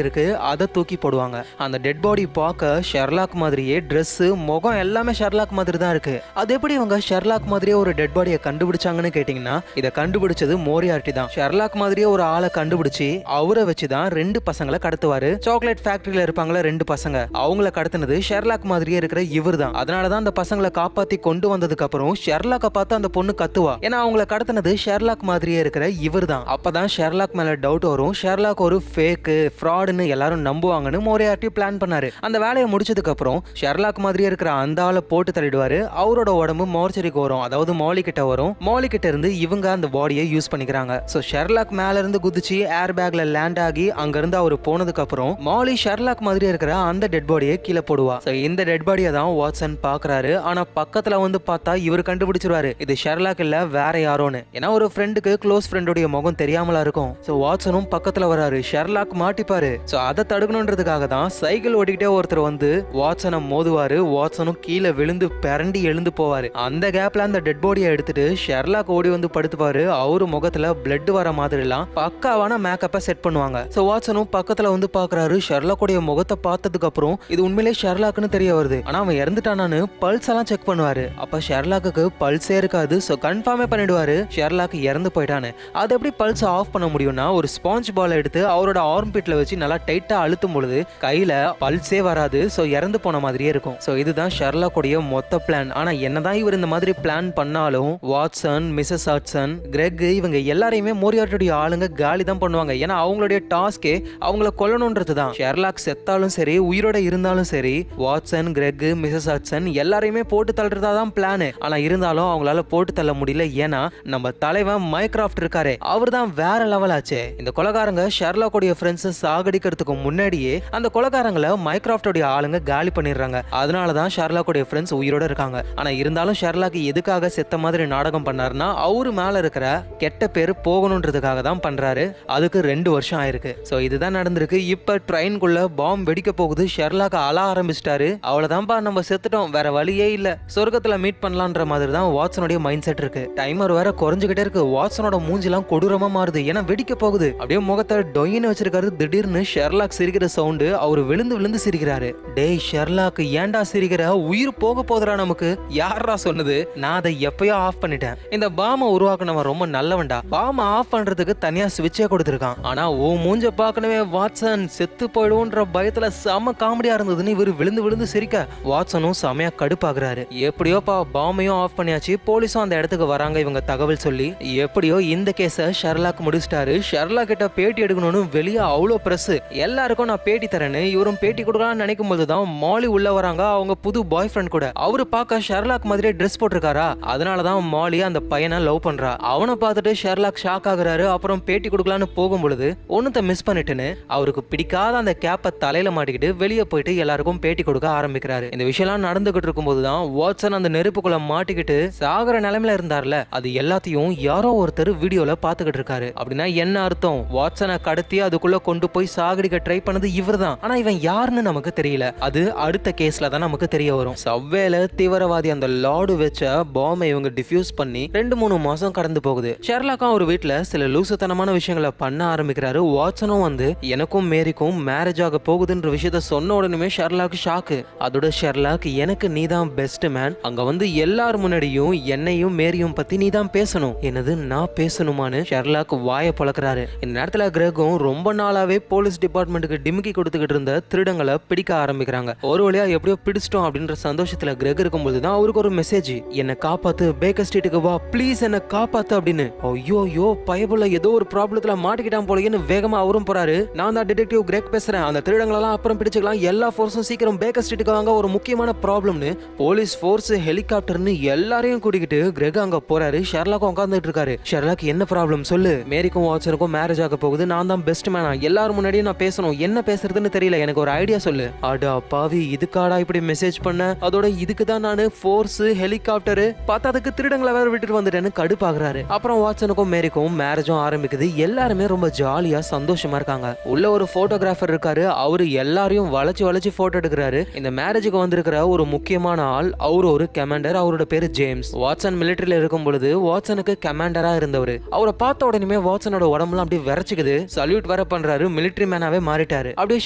Speaker 1: இருக்கு, அதை தூக்கி போடுவாங்க. அந்த டெட் பாடி பார்க்க ஷெர்லாக் மாதிரியே ட்ரெஸ் முகம் எல்லாமே ஷெர்லாக் மாதிரி தான் இருக்கு. அது எப்படி இவங்க ஷெர்லாக் மாதிரியே ஒரு டெட் பாடியை கண்டுபிடிச்சாங்கன்னு கேட்டீங்கன்னா, இதை கண்டுபிடிச்சது மோரியார்ட்டி தான். ஷெர்லாக் மாதிரியே ஒரு ஆளை கண்டுபிடிச்சு அவரை வச்சுதான் 2 பசங்களை கடத்துவாரு. சாக்லேட் ஃபேக்டரியில இருப்பாங்களா 2 பசங்க, அவங்கள கடத்தினது ஷெர்லாக் மாதிரியே இருக்கிற இவர் தான். அதனாலதான் அந்த பசங்களை காப்பாத்தி கொண்டு வந்ததுக்கு அப்புறம் ஷெர்லாக்க பார்த்து அந்த பொண்ணு கத்துவா. ஏன்னா அவங்கள கடத்தினது ஷெர்லாக் மாதிரியே இருக்கிற இவர் தான். அப்பதான் ஷெர்லாக் மேல டவுட் வரும். ஷெர்லாக் ஒரு ஃபேக் ஃப்ராடுன்னு எல்லாரும் நம்புவாங்கன்னு மோரியார்ட்டி பிளான் பண்ணாரு. அந்த வேலையை முடிச்சதுக்கு அப்புறம் ஷெர்லாக் மாதிரியே இருக்கிற அந்த ஆளை போட்டு தள்ளிடுவாரு. அவரோட உடம்பு மார்ச்சரிக்கு வரும், அதாவது மாலி கிட்ட வரும். மாலி கிட்ட இருந்து இவங்க அந்த பாடியை யூஸ் பண்ணிக்கிறாங்க. சோ ஷெர்லாக் மேல இருந்து குதிச்சு ஏர் பேக்ல லேண்ட் ஆகி அங்க இருந்து அவர் போனதுக்கு அப்புறம் மாலி ஷெர்லாக் மாதிரி இருக்கிற அந்த டெட் பாடியை கீழே போடுவா. சோ இந்த டெட் பாடியை தான் வாட்சன் பாக்குறாரு. ஆனா பக்கத்துல வந்து பார்த்தா இவர் கண்டுபிடிச்சிருவாரு இது ஷெர்லாக் இல்ல வேற யாரோன்னு. ஏன்னா ஒரு ஃப்ரெண்டுக்கு க்ளோஸ் ஃப்ரெண்டோட முகம் தெரியாமலா இருக்கும். சோ வாட்சனும் பக்கத்துல வராரு. ஷெர்லாக் மாட்டிப்பாரு. சோ அதை தடுக்கணும்ன்றதுக்காக தான் சைக்கிள் ஓட்டிக்கிட்டே ஒருத்தர் வந்து வாட்சனை மோதுவாரு. வாட்சனும் கீழே விழுந்து பிறண்டி எழுந்து போவாரு. அந்த கேப்ல அந்த டெட் பாடியை எடுத்துட்டு ஷெர்லாக் ஓடி வந்து படுத்துப்பாரு. அவரு முகத்துல பிளட் வர மாதிரி எல்லாம் பக்காவான மேக்கப்பை செட் பண்ணுவாங்க. சோ வாட்சனும் பக்கத்துல வந்து பாக்குற பாக்குறாரு. ஷெர்லாக்குடைய முகத்தை பார்த்ததுக்கு அப்புறம் இது உண்மையிலே ஷெர்லாக்னு தெரிய வருது. ஆனா அவன் இறந்துட்டானான்னு பல்ஸ் எல்லாம் செக் பண்ணுவாரு. அப்ப ஷெர்லாக்கு பல்ஸே இருக்காது. சோ கன்ஃபார்மே பண்ணிடுவாரு ஷெர்லாக் இறந்து போயிட்டான்னு. அது எப்படி பல்ஸ் ஆஃப் பண்ண முடியும்னா ஒரு ஸ்பாஞ்ச் பால் எடுத்து அவரோட ஆர்ம் பிட்ல வச்சு நல்லா டைட்டா அழுத்தும் பொழுது கையில பல்ஸே வராது. சோ இறந்து போன மாதிரியே இருக்கும். சோ இதுதான் ஷெர்லாக்குடைய மொத்த பிளான். ஆனா என்னதான் இவர் இந்த மாதிரி பிளான் பண்ணாலும் வாட்சன், மிஸ்ஸஸ் ஹட்சன், கிரெக் இவங்க எல்லாரையுமே மோரியார்ட்டியோட ஆளுங்க காலி தான் பண்ணுவாங்க. ஏன்னா அவங்களுடைய டாஸ்கே அவங்கள கொல்லணும்ன்றது தான். ஷெர்லாக் செத்தாலும் சரி உயிரோட இருந்தாலும் சரி வாட்சன், கிரெக், மிஸ்ஸஸ் ஹட்சன் எல்லாரையுமே போட்டு தள்ளுறதா தான் பிளான். ஆனா இருந்தாலும் அவங்களால போட்டு தள்ள முடியல. ஏன்னா நம்ம தலைவன் மைக்ராஃப்ட் இருக்காரு, அவர் தான் வேற லெவல் ஆச்சு. இந்த கொலைகாரங்க ஷெர்லாக்குடைய ஃப்ரெண்ட்ஸ் சாகடிக்கிறதுக்கு முன்னாடியே அந்த கொலைகாரங்களை மைக்ராஃப்டோடைய ஆளுங்க காலி பண்ணிடுறாங்க. அதனாலதான் ஷெர்லாக்குடைய ஃப்ரெண்ட்ஸ் உயிரோட இருக்காங்க. ஆனா இருந்தாலும் ஷெர்லாக் எதுக்காக செத்த மாதிரி நாடகம் பண்ணாருன்னா அவரு மேல இருக்கிற கெட்ட பேர் போகணும்ன்றதுக்காக தான் பண்றாரு. அதுக்கு 2 வருஷம் ஆயிருக்கு. சோ இதுதான் நடந்திருக்கு. இப்ப ட்ரெயின்குள்ள பாம்பு வெடிக்க போகுது. ஷெர்லாக் அழ ஆரம்பிச்சிட்டாரு. அவ்வளவுதான்பா நம்ம செத்துட்டோம், வேற வழியே இல்ல, சொர்க்கத்துல மீட் பண்ணலான்ற மாதிரி தான் வாட்சனுடைய மைண்ட் செட் இருக்கு. டைமர் வேற குறைஞ்சுகிட்டே இருக்கு. வாட்சனோட மூஞ்சிலாம் கொடூரமா மாறுது. ஏன்னா வெடிக்க போகுது. அப்படியே முகத்தை டொயின்னு வச்சிருக்காரு. திடீர்னு ஷெர்லாக் சிரிக்கிற சவுண்டு அவரு விழுந்து விழுந்து சிரிக்கிறாரு. டேய் ஷெர்லாக் ஏன்டா சிரிக்கிற? உயிர் போக போதுடா நமக்கு. யாரா சொன்னது? நான் அதை எப்பயோ ஆஃப் பண்ணிட்டேன். இந்த பாம உருவாக்குனவன் ரொம்ப நல்லவன்டா. பாம ஆஃப் பண்றதுக்கு தனியா ஸ்விட்சே கொடுத்திருக்கான். ஆனா ஓ மூஞ்ச பாக்கணுமே வாட்சன், செத்து போயிடுவோன்ற பயத்துல செம காமெடியா இருந்ததுன்னு இவர் விழுந்து விழுந்து சிரிக்க வாட்சனும் செமையா கடுப்பாக்குறாரு. எப்படியோப்பா பாமையும் ஆஃப் பண்ணியாச்சு. போலீஸும் அந்த இடத்துக்கு வராங்க இவங்க தகவல் சொல்லி. எப்படியோ இந்த கேஸ ஷெர்லாக் முடிச்சிட்டாரு. ஷெர்லாக் கிட்ட பேட்டி எடுக்கணும்னு வெளியே அவ்வளோ பிரஸ். எல்லாருக்கும் நான் பேட்டி தரேன்னு இவரும் பேட்டி கொடுக்கலாம்னு நினைக்கும் போதுதான் மாலி உள்ள வராங்க. அவங்க புது பாய் ஃப்ரெண்ட் கூட. அவரு பார்க்க ஷெர்லாக் மாதிரியே ட்ரெஸ் போட்டிருக்காரா. அதனாலதான் மாலி அந்த பையனை லவ் பண்றா. அவனை பார்த்துட்டு ஷெர்லாக் ஷாக் ஆகுறாரு. அப்புறம் பேட்டி கொடுக்கலான்னு போகும் பொழுது ஒன்னத்தை மிஸ் பண்ணிட்டுன்னு அவருக்கு பிடிக்காத அந்த கேப்பை தலையில மாட்டிக்கிட்டு வெளியே போயிட்டு எல்லாருக்கும் பேட்டி கொடுக்க ஆரம்பிக்கிறாரு. இந்த விஷயம் நடந்துகிட்டு இருக்கும் போதுதான் வாட்சன் அந்த நெருப்புக்குள்ள மாட்டிக்கிட்டு சாகர நிலைமையில இருந்தார்ல, அது எல்லாத்தையும் யாரோ ஒருத்தர் வீடியோல பாத்துக்கிட்டு இருக்காரு. அப்படின்னா என்ன அர்த்தம்? வாட்சனை கடத்தி அதுக்குள்ள கொண்டு போய் சாகடிக்க ட்ரை பண்ணது இவர் தான். ஆனா இவன் யாருன்னு நமக்கு தெரியல. அது அடுத்த கேஸ்ல தான் நமக்கு தெரிய வரும். சவ்வேல தீவிரவாதி அந்த லார்டு வச்ச பாம்பை இவங்க டிஃப்யூஸ் பண்ணி 2-3 மாசம் கடந்து போகுது. ஷெர்லாக்கும் ஒரு வீட்டுல சில லூசுத்தனமான விஷயங்களை பண்ண ஆரம்பிக்கிறாரு. வாட்சனும் வந்து எனக்கும் மேரிக்கும் மேரேஜ் ஆக போகுதுன்ற விஷயத்த சொன்ன உடனே ஷெர்லாக் ஷாக்கு. அதோட ஷெர்லாக் எனக்கு நீதான் பெஸ்ட் மேன், அங்க வந்து எல்லார் முன்னாடியும் என்னையும் மேரியும் பத்தி நீதான் பேசணும். என்னது நான் பேசணுமான்னு ஷெர்லாக் வாயை பழக்கிறாரு. இந்த நேரத்துல கிரெகும் ரொம்ப நாளாவே போலீஸ் டிபார்ட்மெண்ட்டுக்கு டிமிக்கி கொடுத்துக்கிட்டு இருந்த திருடங்களை பிடிக்க ஆரம்பிக்கிறாங்க. ஒரு வழியா எப்படியோ பிடிச்சிட்டோம் அப்படின்ற சந்தோஷத்துல கிரெக் இருக்கும்போது தான் அவருக்கு ஒரு மெசேஜ், என்னை காப்பாத்து, பேக்கர் ஸ்ட்ரீட்டுக்கு வா ப்ளீஸ், என்ன காப்பாத்து அப்படின்னு. ஐயோ பயபுள்ள ஏதோ ஒரு ப்ராப்ளத்துல மாட்டிக்கிட்டான் போலன்னு வேகமா அவரும் போறாரு. நான் தான் டிடெக்டிவ் கிரெக் பேசுறேன், அந்த திருடங்களெல்லாம் அப்புறம் பிடிச்சிக்கலாம், எல்லா ஃபோர்ஸும் சீக்கிரம் பேக்கர் ஸ்ட்ரீட்டுக்கு வாங்க, ஒரு முக்கியமான ப்ராப்ளம்னு போலீஸ் ஃபோர்ஸ், ஹெலிகாப்டர்னு எல்லாரையும் கூட்டிக்கிட்டு கிரெக் அங்க போறாரு. ஷெர்லாக்கும் உட்கார்ந்துட்டு இருக்காரு. ஷெர்லாக் என்ன ப்ராப்ளம் சொல்லு. மேரிக்கும் வாட்சனுக்கும் மேரேஜ் ஆக போகுது, நான் தான் பெஸ்ட் மேனா, எல்லாரும் முன்னாடியும் நான் பேசணும், என்ன பேசுறதுன்னு தெரியல, எனக்கு ஒரு ஐடியா சொல்லு. அடா பாவி, இதுக்காடா இப்படி மெசேஜ் பண்ண? அதோட இதுக்கு தான் நானு ஃபோர்ஸ், ஹெலிகாப்டர் பார்த்தா அதுக்கு திருடங்களை வேற விட்டுட்டு வந்துட்டேன்னு கடுப்பாக்குறாரு. அப்புறம் வாட்சனுக்கும் மேரிக்கும் மேரேஜும் ஆரம்பிக்குது. எல்லாருமே ரொம்ப ஜாலியா சந்தோஷமா இருக்காங்க. உள்ள ஒரு போட்டோகிராஃபர் இருக்காரு. அவரு எல்லாரையும் வளைச்சு வளைச்சு போட்டோ எடுக்கிறாரு. இந்த மேரேஜுக்கு வந்திருக்கிற ஒரு முக்கியமான ஆள், அவரு ஒரு கமாண்டர். அவரோட பேரு ஜேம்ஸ். வாட்சன் மிலிட்டரியில இருக்கும் பொழுது வாட்சனுக்கு கமாண்டரா இருந்தவர். அவரை பார்த்த உடனே வாட்சனோட உடம்புலாம் அப்படியே விரைச்சுக்குது. சல்யூட் வர பண்றாரு. மிலிட்டரி மேனாவே மாறிட்டாரு. அப்படியே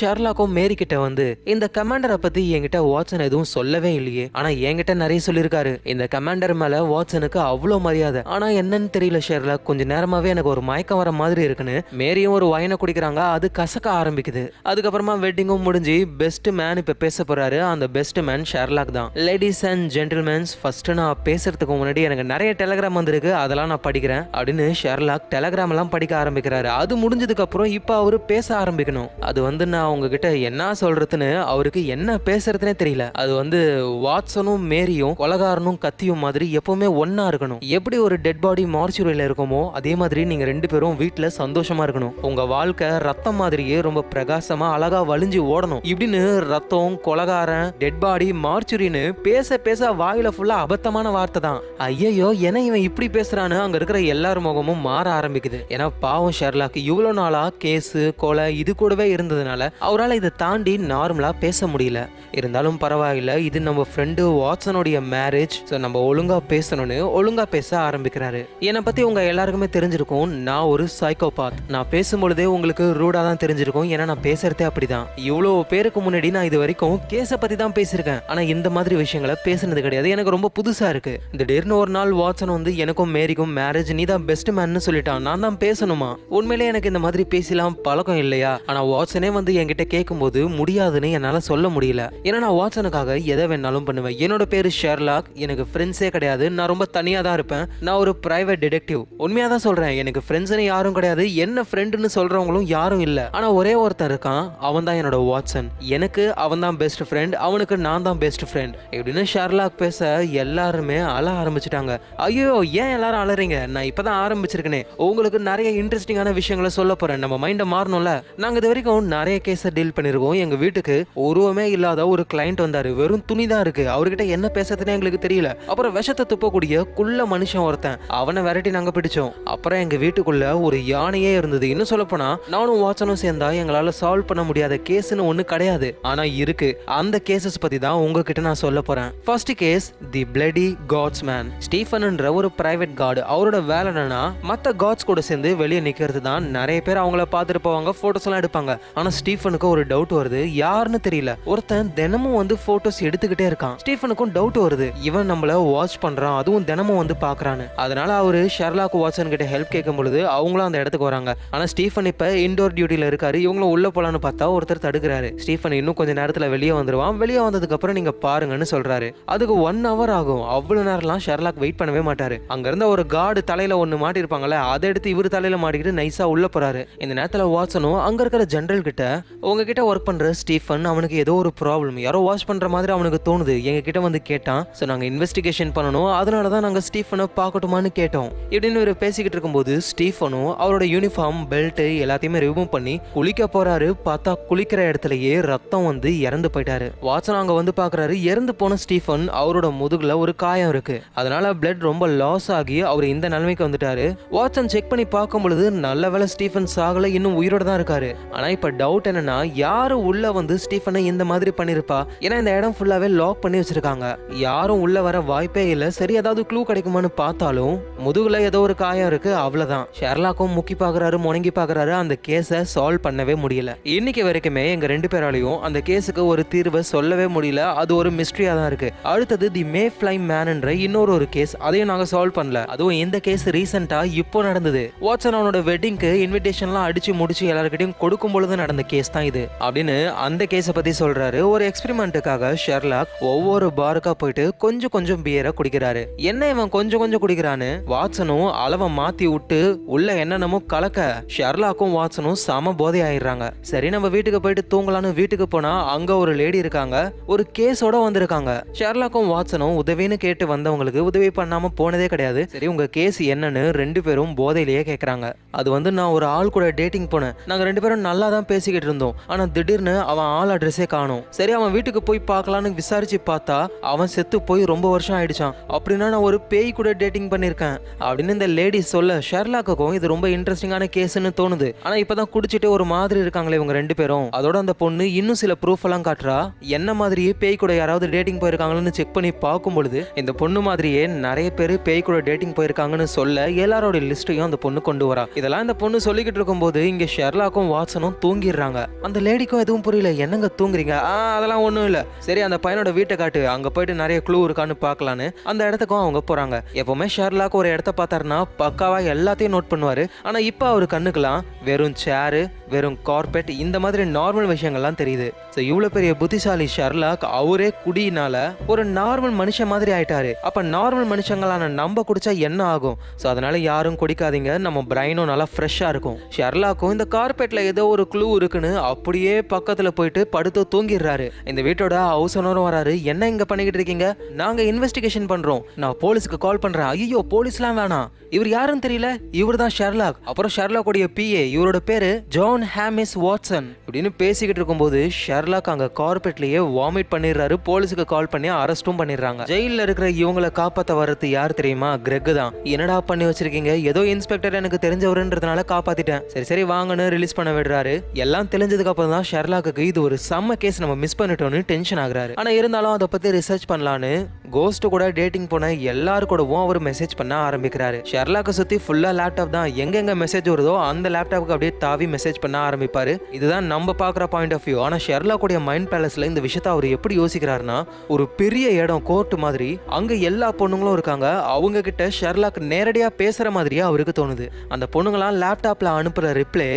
Speaker 1: ஷெர்லாக்கும் மேரி கிட்ட வந்து இந்த கமாண்டரை பத்தி என்கிட்ட வாட்சன் எதுவும் சொல்லவே இல்லையே, ஆனா என்கிட்ட நிறைய சொல்லியிருக்காரு. இந்த கமாண்டர் மேல வாட்சனுக்கு அவ்வளவு மரியாதை. ஆனா என்னன்னு தெரியல ஷெர்லாக், கொஞ்ச நேரமாவே எனக்கு ஒரு மயக்கம் வர மாதிரி இருக்குன்னு மேரியும் ஒரு வைனை குடிக்கிறாங்க. அது கசக்க ஆரம்பிக்குது. அதுக்கப்புறமா வெட்டிங்கும் முடிஞ்சு பெஸ்ட் மேன் இப்ப பேச போறாரு. அந்த பெஸ்ட் மேன் ஷெர்லாக் தான். லேடிஸ் அண்ட் ஜென்டில்மேன்ஸ், ஃபர்ஸ்ட் நான் பேசுறதுக்கு முன்னாடி எனக்கு நிறைய டெலிகிராம் வந்திருக்கு, அதெல்லாம் நான் படிக்கிறேன் அப்படின்னு ஷெர்லாக் டெலிகிராம் எல்லாம் படிக்க ஆரம்பிக்கிறாரு. அது முடிஞ்சதுக்கு அப்புறம் இப்ப அவரு பேச ஆரம்பிக்கணும். அது வந்து நான் உங்ககிட்ட என்ன சொல்றதுன்னு அவருக்கு என்ன பேசுறதுனே தெரியல. அது வந்து வாட்சனும் மேரியும் கொலகாரனும் கத்தியும் மாதிரி எப்பவுமே ஒன்னா இருக்கணும். எப்படி ஒரு டெட் பாடி மார்ச்சுரியில இருக்குமோ அதே மாதிரி நீங்க 2 பேரும் வீட்டுல சந்தோஷமா இருக்கணும். உங்க வாழ்க்கை ரத்தம் மாதிரியே ரொம்ப பிரகாசமா அழகா வலிஞ்சு ஓடணும். இப்படின்னு ரத்தம், கொலகாரன், டெட் பாடி, மார்ச்சுரின்னு பேச பேச வாயில ஃபுல்லா அபத்தமான வார்த்தை தான். ஐயோ என்ன இவன் இப்படி பேசுறான்னு அங்க இருக்கிற எல்லார் முகமும் மாற ஆரம்பிக்குது. ஏன்னா பாவம் ஷெர்லாக் இவ்வளவு நாளா கேஸ், கொலை இது கூடவே இருந்ததுனால அவரால் இதை தாண்டி நார்மலா பேச முடியல. இருந்தாலும் பரவாயில்ல, இது நம்ம ஃப்ரெண்டு வாட்சனுடைய மேரேஜ், நம்ம ஒழுங்கா பேசணும்னு ஒழுங்கா பேச ஆரம்பிக்கிறாரு. என்னை பத்தி உங்க எல்லாருக்குமே தெரிஞ்சிருக்கும், நான் ஒரு சைக்கோபாத். நான் பேசும்பொழுதே உங்களுக்கு ரூடா தான் தெரிஞ்சிருக்கும். ஏன்னா நான் பேசுறதே அப்படிதான். இவ்வளவு பேருக்கு முன்னாடி நான் இது வரைக்கும் கேஸை பத்தி தான் பேசியிருக்கேன், ஆனா இந்த மாதிரி விஷயங்களை பேசுனது கிடையாது. எனக்கு ரொம்ப புதுசா இருக்கு. திடீர்னு ஒரு நாள் வாட்சன் வந்து எனக்கும் மேரிக்கும் மேரேஜ், நீ தான் பெஸ்ட் மேன்னு சொல்லிட்டான். நான் தான் பேசணுமா? உண்மையிலே எனக்கு இந்த மாதிரி பேசலாம் பழக்கம் இல்லையா? ஆனா வாட்சனே வந்து என்கிட்ட கேட்கும்போது முடியாதுன்னு என்னால சொல்ல முடியல. ஏன்னா நான் வாட்சனுக்காக எதை வேணாலும் பண்ணுவேன். என்னோட பேரு ஷெர்லாக், எனக்கு ஃப்ரெண்ட்ஸே கிடையாது, நான் ரொம்ப தனியா தான் இருப்பேன், நான் ஒரு பிரைவேட் டிடெக்டிவ். உண்மையா தான் சொல்றேன், எனக்கு ஃப்ரெண்ட்ஸ்னு யாரும் கிடையாது, என்ன ஃப்ரெண்டுன்னு சொல்றவங்களும் யாரும் இல்ல. ஆனா ஒரே ஒருத்தன் இருக்கான், அவன் தான் என்னோட வாட்சன். எனக்கு அவன் தான் பெஸ்ட் ஃப்ரெண்ட், அவனுக்கு நான் தான் பெஸ்ட் ஃப்ரெண்ட் இப்படின்னு ஷெர்லாக் பேச எல்லாருமே அழ ஆரம்பிச்சிட்டாங்க. ஐயோ ஏன் எல்லாரும் அழறீங்க? நான் இப்பதான் ஆரம்பிச்சிருக்கேனே, உங்களுக்கு நிறைய இன்ட்ரெஸ்டிங்கான விஷயங்களை சொல்ல போறேன். நம்ம மைண்ட மாறணும்ல. நாங்க இது வரைக்கும் நிறைய கேஸை டீல் பண்ணிருக்கோம். எங்க வீட்டுக்கு உருவமே இல்லாத ஒரு கிளைண்ட் வந்தாரு, வெறும் துணி தான் இருக்கு, அவர்கிட்ட என்ன பேசுறதுன்னு எங்களுக்கு தெரியல. அப்புறம் விஷத்தை துப்பக்கூடிய குள்ள மனுஷன் ஒருத்தன், அவனை விரட்டி நாங்க பிடிச்சோம். அப்புறம் எங்க வீட்டுக்குள்ள ஒரு யானையே இருந்தது. இன்னும் சொல்ல போனா நானும் வாட்சனும் சேர்ந்தா எங்களால சால்வ் பண்ண முடியாத கேஸ்னு ஒண்ணு கிடையாது, ஆனா இருக்கு. அந்த கேசஸ் பத்தி தான் உங்ககிட்ட நான் சொல்ல போறேன். ஃபர்ஸ்ட் கேஸ், தி பிளடி காட்ஸ் மேன். ஸ்டீஃபன்ன்ற ஒரு பிரைவேட் கார்டு. அவரோட வேலை என்னன்னா மத்த காட்ஸ் கூட சேர்ந்து வெளியே நிக்கிறது தான். நிறைய பேர் அவங்கள பார்த்துட்டு போவாங்க, போட்டோஸ் எல்லாம் எடுப்பாங்க. ஆனா ஸ்டீஃபனுக்கு ஒரு டவுட் வருது, யாருன்னு தெரியல. ஒருத்தன் தினமும் வந்து போட்டோஸ் எடுத்துக்கிட்டே இருக்கான். ஸ்டீஃபனுக்கும் டவுட் வருது, இவன் நம்மள வாட்ச் பண்றான், அதுவும் தினமும் வந்து பாக்குறான்னு. அதனால அவரு ஷெர்லாக் வாட்சன் கிட்ட ஹெல்ப் கேட்கும் பொழுது அவங்களும் அந்த இடத்துக்கு வராங்க. ஆனா ஸ்டீஃபன் இப்ப இன்டோர் டியூட்டில இருக்காரு. இவங்களும் உள்ள போலான்னு பார்த்தா ஒருத்தர் தடுக்கிறாரு. ஸ்டீஃபன் இன்னும் கொஞ்ச நேரத்துல வெளியே வந்துருவான், வெளியே வந்ததுக்கு அப்புறம் நீங்க பாருங்கன்னு சொல்றாரு. அதுக்கு 1 hour ஆகும். அவ்வளவு நேரம்லாம் ஷெர்லாக் வெயிட் பண்ணவே மாட்டாரு. அங்க இருந்த ஒரு கார்டு தலையில ஒண்ணு மாட்டி இருப்பாங்கல்ல, அதை எடுத்து இவர் தலையில மாட்டிக்கிட்டு நைஸா உள்ள போறாரு. இந்த நேரத்துல வாட்சனும் அங்க இருக்கிற ஜெனரல் கிட்ட, உங்ககிட்ட ஒர்க் பண்ற ஸ்டீஃபன் அவனுக்கு ஏதோ ஒரு ப்ராப்ளம், யாரோ வாட்ச் பண்ற மாதிரி அவனுக்கு தோணுது, எங்க கிட்ட வந்து கேட்டான். சோ நாங்க இன்வெஸ்டிகேஷன் பண்ணணும், அதனாலதான் நாங்க ஸ்டீஃபனை பார்க்கட்டுமான்னு கேட்டோம் இப்படின்னு இவர் பேசிக்கிட்டு இருக்கும்போது ஸ்டீஃபனும் அவரோட யூனிஃபார்ம் பெல்ட் எல்லாத்தையுமே ரிமூவ் பண்ணி குளிக்க போறாரு. பார்த்தா குளிக்கிற இடத்துலயே ரத்தம் வந்து இறந்து போயிட்டாரு. வாட்சன் அங்க வந்து பாக்குறாரு, இறந்து போன ஸ்டீஃபன் அவரோட முதுகுல ஒரு காயம் இருக்கு, அதனால பிளட் ரொம்ப லாஸ் ஆகி அவர் இந்த நிலைமைக்கு வந்துட்டாரு. வாட்சன் செக் பண்ணி பார்க்கும் பொழுது நல்ல வேளை ஸ்டீஃபன் சாகல, இன்னும் உயிரோட தான் இருக்காரு. ஆனா இப்ப டவுட் என்னன்னா, யாரு உள்ள வந்து ஸ்டீஃபனை இந்த மாதிரி பண்ணிருப்பா? ஏன்னா இந்த இடம் ஃபுல்லாவே லாக் பண்ணி வச்சிருக்காங்க, யாரும் உள்ள வர வாய்ப்பே இல்ல. சரி ஏதாவது க்ளூ கிடைக்குமான்னு பார்த்தாலும் முதுகுல ஏதோ ஒரு காயம் இருக்கு, அவ்வளவுதான். ஷெர்லாக்கும் முக்கி பாக்குறாரு, முணங்கி பாக்குறாரு, அந்த கேஸை சால்வ் பண்ணவே முடியல. இன்னைக்கு வரைக்குமே எங்க 2 பேராலையும் அந்த கேஸுக்கு ஒரு தீர்வை சொல்லவே முடியல. அது ஒரு மிஸ்ட்ரியா தான் இருக்கு. அடுத்தது தி மே ஃப்ளை மேன்ன்ற இன்னொரு கேஸ், அதையும் நாங்க சால்வ் பண்ணல. அதுவும் இந்த கேஸ் ரீசெண்டா இப்போ நடந்தது. வாட்சன் அவனோட வெட்டிங்க்கு இன்விடேஷன்லாம் அடிச்சு முடிச்சு எல்லார்கிட்டையும் கொடுக்கும் பொழுது நடந்த கேஸ் தான் இது அப்படின்னு அந்த கேஸை பத்தி சொல்றாரு. ஒரு எக்ஸ்பெரிமெண்ட்டுக்காக ஷெர்லாக் ஒவ்வொரு பாருக்கா போயிட்டு கொஞ்சம் கொஞ்சம் பியரை குடிக்கிறாரு. என்ன இவன் கொஞ்சம் கொஞ்சம் குடிக்கிறான்னு வாட்சனும் அளவை மாத்தி விட்டு உள்ள என்னென்னமோ கலக்க ஷெர்லாக்கும் வாட்சனும் சம போதை ஆயிடுறாங்க. சரி நம்ம வீட்டுக்கு போயிட்டு தூங்கலான்னு வீட்டுக்கு போனா அங்க ஒரு லேடி இருக்காங்க, ஒரு கேஸோட வந்திருக்காங்க. ஷெர்லாக்கும் வாட்சனும் உதவின்னு கேட்டு வந்தவங்களுக்கு உதவி பண்ணாம போனதே கிடையாது. சரி உங்க கேஸ் என்னன்னு 2 பேரும் போதையிலேயே கேக்குறாங்க. அது வந்து நான் ஒரு ஆள் கூட டேட்டிங் போனேன், நாங்க 2 பேரும் நல்லா தான் பேசிக்கிட்டு இருந்தோம், ஆனா திடீர்னு அவன் ஆள் அட்ரஸே காணோம். சரி அவன் வீட்டுக்கு போய் பார்க்கலான்னு விசாரிச்சு பார்த்தா அவன் செத்து போய் ரொம்ப வருஷம் ஆயிடுச்சான். அப்படின்னா நான் ஒரு பேய் கூட டேட்டிங் பண்ணிருக்கேன் அப்படின்னு இந்த லேடி சொல்ல ஷெர்லாக்குக்கும் இது ரொம்ப இன்ட்ரெஸ்டிங்கான கேஸ்ன்னு தோணுது. ஆனா இப்பதான் குடிச்சிட்டு ஒரு மாதிரி இருக்காங்களே இவங்க 2 பேரும். அதோட அந்த பொண்ணு இன்னும் சில ப்ரூஃப் எல்லாம் காட்டுறா. என்ன மாதிரியே பேய் கூட யாராவது டேட்டிங் போயிருக்காங்கன்னு செக் பண்ணி பார்க்கும் பொழுது இந்த பொண்ணு மாதிரியே நிறைய பேர் பேய் கூட டேட்டிங் போயிருக்காங்கன்னு சொல்ல எல்லாரோட லிஸ்டையும் அந்த பொண்ணு கொண்டு வரா. இதெல்லாம் இந்த பொண்ணு சொல்லிக்கிட்டு இருக்கும்போது இங்க ஷெர்லாக்கும் வாட்சனும் தூங்கிடுறாங்க. அந்த லேடிக்கும் எதுவும் புரியல, என்னங்க தூங்குறீங்க? அதெல்லாம் ஒண்ணும் இல்ல. சரி அந்த பையனோட வீட்டை காட்டு, அங்க போயிட்டு நிறைய க்ளூ இருக்கான்னு பார்க்கலான்னு அந்த இடத்துக்கும் அவங்க போறாங்க. எப்பவுமே ஷெர்லாக் ஒரு இடத்த பார்த்தாருன்னா பக்காவா எல்லாத்தையும் நோட் பண்ணுவாரு. ஆனா இப்ப அவரு கண்ணுக்கெல்லாம் வெறும் சேரு, வெறும் கார்பெட், இந்த மாதிரி நார்மல் விஷயங்கள்லாம் தெரியுது. ஸோ இவ்வளோ பெரிய புத்திசாலி ஷெர்லாக் அவரே குடியினால ஒரு நார்மல் மனுஷன் மாதிரி ஆயிட்டாரு. அப்ப நார்மல் மனுஷங்களான நம்ம குடிச்சா என்ன ஆகும்? ஸோ அதனால யாரும் குடிக்காதீங்க, நம்ம பிரைனும் நல்லா ஃப்ரெஷ்ஷாக இருக்கும். ஷெர்லாக்கும் இந்த கார்பெட்ல ஏதோ ஒரு க்ளூ இருக்குன்னு அப்படியே பக்கத்துல போயிட்டு படுத்து தூங்கிடுறாரு. இந்த வீட்டோட ஹவுஸ் ஓனரும் வராரு. என்ன இங்க பண்ணிக்கிட்டு இருக்கீங்க? நாங்க இன்வெஸ்டிகேஷன் பண்றோம், நான் போலீஸ்க்கு கால் பண்றேன். ஐயோ போலீஸ்லாம் வேணாம், இவர் யாருன்னு தெரியல, இவர் தான் ஷெர்லாக். அப்புறம் ஷெர்லாக்குடைய பிஏ, இவரோட பேரு ஜான் ஹாமிஸ் வாட்சன் இப்படின்னு பேசிக்கிட்டு இருக்கும்போது ஷெர்லாக் அங்க கார்பெட்லயே வாமிட் பண்ணிடுறாரு. போலீஸுக்கு கால் பண்ணி அரெஸ்டும் பண்ணிடுறாங்க. ஜெயில இருக்கிற இவங்களை காப்பாத்த வர்றது யார் தெரியுமா? கிரெக் தான். என்னடா பண்ணி வச்சிருக்கீங்க? ஏதோ இன்ஸ்பெக்டர் எனக்கு தெரிஞ்சவருன்றதுனால காப்பாத்திட்டேன். சரி சரி வாங்கன்னு ரிலீஸ் பண்ண விடுறாரு. எல்லாம் தெரிஞ்சதுக்கு அப்புறம் தான் ஷெர்லாக்கு இது ஒரு செம்ம கேஸ், நம்ம மிஸ் பண்ணிட்டோம்னு டென்ஷன் ஆகுறாரு. ஆனா இருந்தாலும் அதை பத்தி ரிசர்ச் பண்ணலான்னு கோஸ்ட் கூட டேட்டிங் போன எல்லாரு கூடவும் அவர் மெசேஜ் பண்ண ஆரம்பிக்கிறாரு. ஷெர்லாக்கை சுத்தி ஃபுல்லா லேப்டாப் தான், எங்க மெசேஜ் வருதோ அந்த லேப்டாப்புக்கு அப்படியே தாவி மெசேஜ் பண்ண ஆரம்பிக்கிறாரு. ஆரம்பிப்பாரு. இதுதான் நம்ம பார்க்குற பாயிண்ட் ஆஃப் வியூ. ஆனால் ஷெர்லாக்குடைய மைண்ட் பேலஸில் இந்த விஷயத்தை அவர் எப்படி யோசிக்கிறாருன்னா, ஒரு பெரிய இடம் கோர்ட் மாதிரி, அங்கே எல்லா பொண்ணுங்களும் இருக்காங்க. அவங்க கிட்ட ஷெர்லாக் நேரடியாக பேசுகிற மாதிரியே அவருக்கு தோணுது. அந்த பொண்ணுங்களாம் லேப்டாப்பில் அனுப்புகிற ரிப்ளை